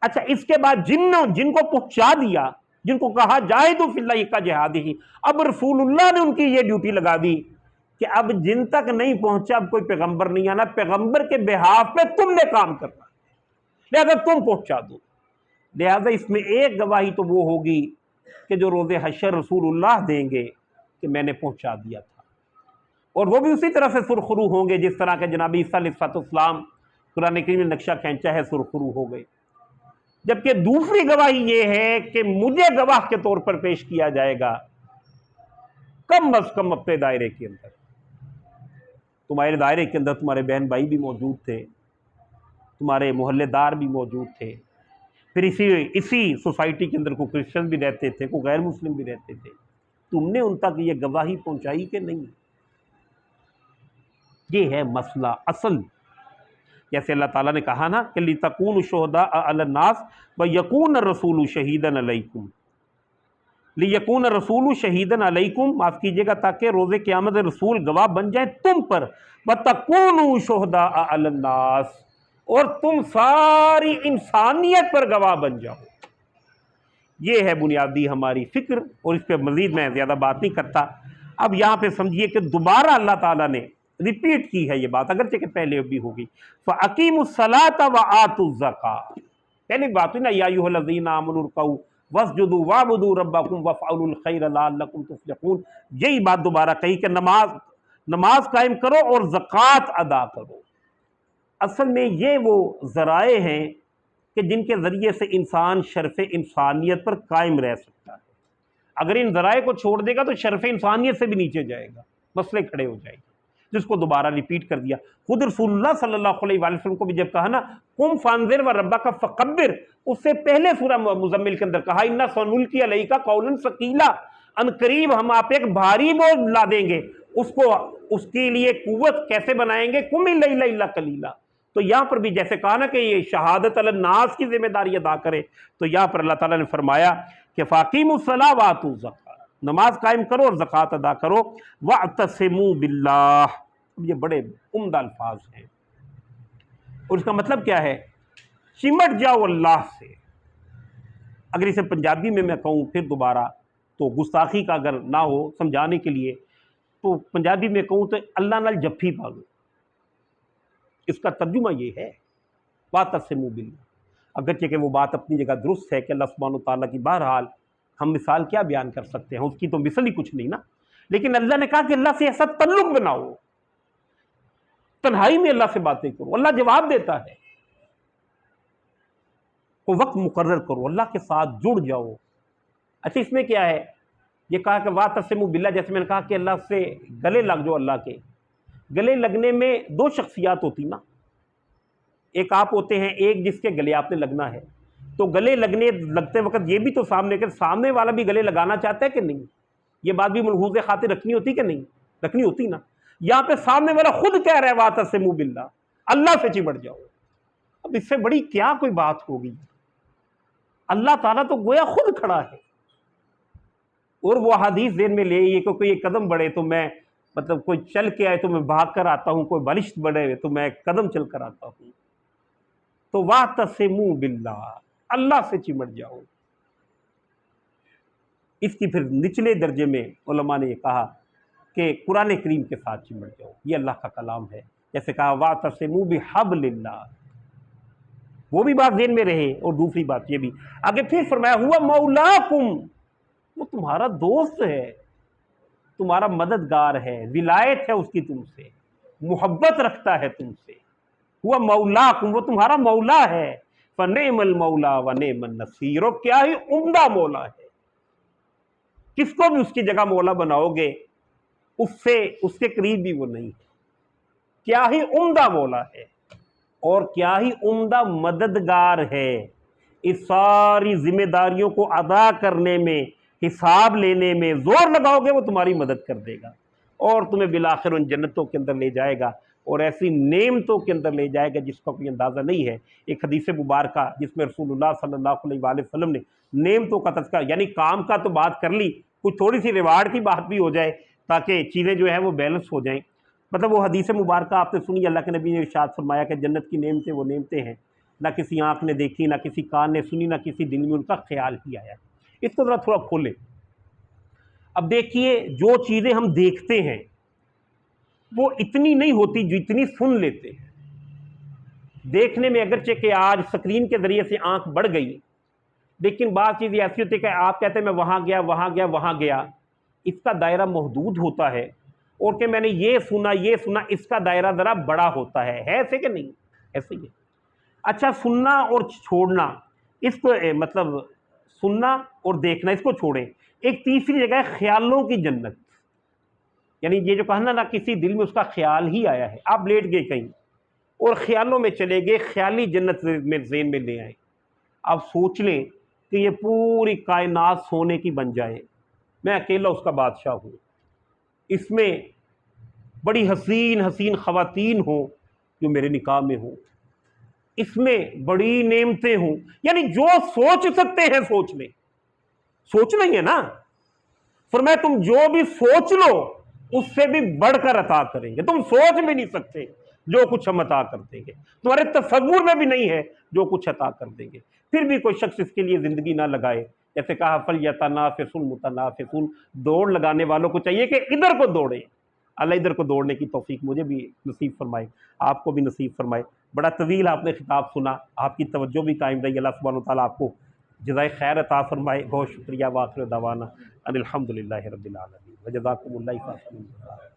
اچھا، اس کے بعد جن کو پہنچا دیا، جن کو کہا جاہدوا فی اللہ کا جہاد ہی، اب رسول اللہ نے ان کی یہ ڈیوٹی لگا دی کہ اب جن تک نہیں پہنچا اب کوئی پیغمبر نہیں آنا، پیغمبر کے بہاف پہ تم نے کام کرنا، لہذا تم پہنچا دو۔ لہذا اس میں ایک گواہی تو وہ ہوگی کہ جو روز حشر رسول اللہ دیں گے کہ میں نے پہنچا دیا تھا، اور وہ بھی اسی طرح سے سرخرو ہوں گے جس طرح کہ جناب عیسیٰ علیہ السلام قرآن کریم میں نقشہ کھینچا ہے، سرخرو ہو گئے۔ جبکہ دوسری گواہی یہ ہے کہ مجھے گواہ کے طور پر پیش کیا جائے گا، کم از کم اپنے دائرے کے اندر، تمہارے دائرے کے اندر تمہارے بہن بھائی بھی موجود تھے، تمہارے محلے دار بھی موجود تھے، پھر اسی سوسائٹی کے اندر کوئی کرسچن بھی رہتے تھے، کوئی غیر مسلم بھی رہتے تھے، تم نے ان تک یہ گواہی پہنچائی کہ نہیں؟ یہ ہے مسئلہ اصل۔ جیسے اللہ تعالیٰ نے کہا نا کہ لِتَكُونُوا شُهَدَاءَ عَلَى النَّاسِ وَيَكُونَ الرَّسُولُ شَهِيدًا عَلَيْكُمْ، لِيَكُونَ الرَّسُولُ شَهِيدًا عَلَيْكُمْ، معاف کیجیے گا تاکہ روز قیامت رسول گواہ بن جائیں تم پر، وَتَكُونُوا شُهَدَاءَ عَلَى النَّاسِ، اور تم ساری انسانیت پر گواہ بن جاؤ۔ یہ ہے بنیادی ہماری فکر، اور اس پہ مزید میں زیادہ بات نہیں کرتا۔ اب یہاں پہ سمجھیے کہ دوبارہ اللہ تعالیٰ نے ریپیٹ کی ہے یہ بات، اگرچہ کہ پہلے بھی ہوگی، فَأَقِيمُوا الصَّلَاةَ وَآتُوا الزَّكَاةَ، پہلے بات ہوئی نا یا ایھا الذین آمنوا ارکعوا واسجدوا واعبدوا ربکم وافعلوا الخیر لعلکم تفلحون، یہی بات دوبارہ کہی کہ نماز قائم کرو اور زکوٰۃ ادا کرو۔ اصل میں یہ وہ ذرائع ہیں کہ جن کے ذریعے سے انسان شرف انسانیت پر قائم رہ سکتا ہے۔ اگر ان ذرائع کو چھوڑ دے گا تو شرف انسانیت سے بھی نیچے جائے گا، مسئلے کھڑے ہو جائیں گے، جس کو دوبارہ ریپیٹ کر دیا۔ خود رسول اللہ صلی اللہ علیہ وآلہ وسلم کو بھی جب کہا نا قم فانذر وربک فکبر، اس سے پہلے سورہ مزمل کے اندر کہا انا سنلقی علیک قولا ثقیلا، ان قریب ہم آپ ایک بھاری بوجھ لا دیں گے، اس کے لیے قوت کیسے بنائیں گے، قم اللیل الا قلیلا۔ تو یہاں پر بھی جیسے کہا نا کہ یہ شہادت علی الناس کی ذمہ داری ادا کرے، تو یہاں پر اللہ تعالیٰ نے فرمایا کہ فاقیموا الصلاۃ وآتوا الزکاۃ، نماز قائم کرو اور زکوٰۃ ادا کرو، واعتصموا باللہ، یہ بڑے عمدہ الفاظ ہیں، اور اس کا مطلب کیا ہے؟ چمٹ جاؤ اللہ سے۔ اگر اسے پنجابی میں کہوں پھر دوبارہ تو گستاخی کا اگر نہ ہو سمجھانے کے لیے، تو پنجابی میں کہوں تو اللہ نال جفی پا لو، اس کا ترجمہ یہ ہے واعتصموا باللہ۔ اگرچہ کہ وہ بات اپنی جگہ درست ہے کہ اللہ سبحانہ وتعالیٰ کی، بہرحال ہم مثال کیا بیان کر سکتے ہیں، اس کی تو مثل ہی کچھ نہیں نا، لیکن اللہ نے کہا کہ اللہ سے ایسا تعلق بناؤ، تنہائی میں اللہ سے باتیں کرو، اللہ جواب دیتا ہے۔ کو وقت مقرر کرو، اللہ کے ساتھ جڑ جاؤ۔ اچھا اس میں کیا ہے، یہ کہا کہ واعتصموا باللہ، جیسے میں نے کہا کہ اللہ سے گلے لگ جاؤ۔ اللہ کے گلے لگنے میں دو شخصیات ہوتی نا، ایک آپ ہوتے ہیں، ایک جس کے گلے آپ نے لگنا ہے۔ تو گلے لگتے وقت یہ بھی تو سامنے والا بھی گلے لگانا چاہتا ہے کہ نہیں، یہ بات بھی ملحوظ خاطر رکھنی ہوتی کہ نہیں، رکھنی ہوتی نا۔ یہاں پہ سامنے والا خود کہہ رہا ہے واعتصموا باللہ، اللہ سے چمٹ جاؤ۔ اب اس سے بڑی کیا کوئی بات ہوگی، اللہ تعالیٰ تو گویا خود کھڑا ہے۔ اور وہ حدیث ذہن میں لے، یہ کوئی ایک قدم بڑھے تو میں مطلب کوئی چل کے آئے تو میں بھاگ کر آتا ہوں، کوئی بلشت بڑھے تو میں قدم چل کر آتا ہوں۔ تو واعتصموا باللہ، اللہ سے چمٹ جاؤ۔ اس کی پھر نچلے درجے میں علماء نے یہ کہا کہ قرآن کریم کے ساتھ چمٹ جاؤ، یہ اللہ کا کلام ہے۔ جیسے کہا واعتصموا بحبل اللہ، وہ بھی بات ذہن میں رہے۔ اور دوسری بات یہ بھی آگے پھر فرمایا ہوا مولاکم، وہ تمہارا دوست ہے، تمہارا مددگار ہے، ولایت ہے اس کی تم سے، محبت رکھتا ہے تم سے۔ ہوا مولاکم، وہ تمہارا مولا ہے۔ فنعم المولا ونعم النصیر، اور کیا ہی عمدہ مولا ہے۔ کس کو بھی اس کی جگہ مولا بناؤ گے اس کے قریب بھی وہ نہیں ہے۔ کیا ہی عمدہ مولا ہے اور کیا ہی عمدہ مددگار ہے۔ اس ساری ذمہ داریوں کو ادا کرنے میں، حساب لینے میں زور لگاؤ گے، وہ تمہاری مدد کر دے گا اور تمہیں بالآخر ان جنتوں کے اندر لے جائے گا اور ایسی نعمتوں کے اندر لے جائے گا جس کا کوئی اندازہ نہیں ہے۔ ایک حدیث مبارکہ جس میں رسول اللہ صلی اللہ علیہ وآلہ وسلم نے نعمتوں کا تذکرہ، یعنی کام کا تو بات کر لی، کچھ تھوڑی سی ریوارڈ کی بات بھی ہو جائے تاکہ چیزیں جو ہے وہ بیلنس ہو جائیں۔ مطلب وہ حدیث مبارکہ آپ نے سنی، اللہ کے نبی نے ارشاد فرمایا کہ جنت کی نعمتیں وہ نعمتیں ہیں نہ کسی آنکھ نے دیکھی، نہ کسی کان نے سنی، نہ کسی دل میں ان کا خیال ہی آیا۔ اس کو ذرا تھوڑا کھولیں۔ اب دیکھیے، جو چیزیں ہم دیکھتے ہیں وہ اتنی نہیں ہوتی جتنی سن لیتے ہیں۔ دیکھنے میں اگرچہ کہ آج سکرین کے ذریعے سے آنکھ بڑھ گئی، لیکن بعض چیزیں ایسی ہوتی ہے کہ آپ کہتے ہیں میں وہاں گیا وہاں گیا وہاں گیا، اس کا دائرہ محدود ہوتا ہے، اور کہ میں نے یہ سنا، اس کا دائرہ ذرا بڑا ہوتا ہے ایسے کہ نہیں؟ ایسے ہی ہے۔ اچھا سننا اور چھوڑنا، اس کو مطلب سننا اور دیکھنا اس کو چھوڑیں۔ ایک تیسری جگہ ہے خیالوں کی جنت، یعنی یہ جو کہنا نہ کسی دل میں اس کا خیال ہی آیا ہے، آپ لیٹ گئے کہیں اور خیالوں میں چلے گئے، خیالی جنت میں ذہن میں لے آئے۔ آپ سوچ لیں کہ یہ پوری کائنات سونے کی بن جائے، میں اکیلا اس کا بادشاہ ہوں، اس میں بڑی حسین حسین خواتین ہوں جو میرے نکاح میں ہوں، اس میں بڑی نعمتیں ہوں، یعنی جو سوچ سکتے ہیں سوچ لیں۔ سوچ نہیں ہے نا، فرمایا تم جو بھی سوچ لو اس سے بھی بڑھ کر عطا کریں گے۔ تم سوچ بھی نہیں سکتے جو کچھ ہم عطا کر دیں گے، تمہارے تصور میں بھی نہیں ہے جو کچھ عطا کر دیں گے۔ پھر بھی کوئی شخص اس کے لیے زندگی نہ لگائے، جیسے کہا فَلْيَتَنَافَسِ الْمُتَنَافِسُونَ، دوڑ لگانے والوں کو چاہیے کہ ادھر کو دوڑیں۔ اللہ ادھر کو دوڑنے کی توفیق مجھے بھی نصیب فرمائے، آپ کو بھی نصیب فرمائے۔ بڑا طویل آپ نے خطاب سنا، آپ کی توجہ بھی قائم رہی، اللہ سبحانہ وتعالیٰ آپ کو جزائے خیر عطا فرمائے۔ بہت شکریہ، وآخر دعوانا ان الحمد للہ رب العالمین، وجزاکم اللہ خیر۔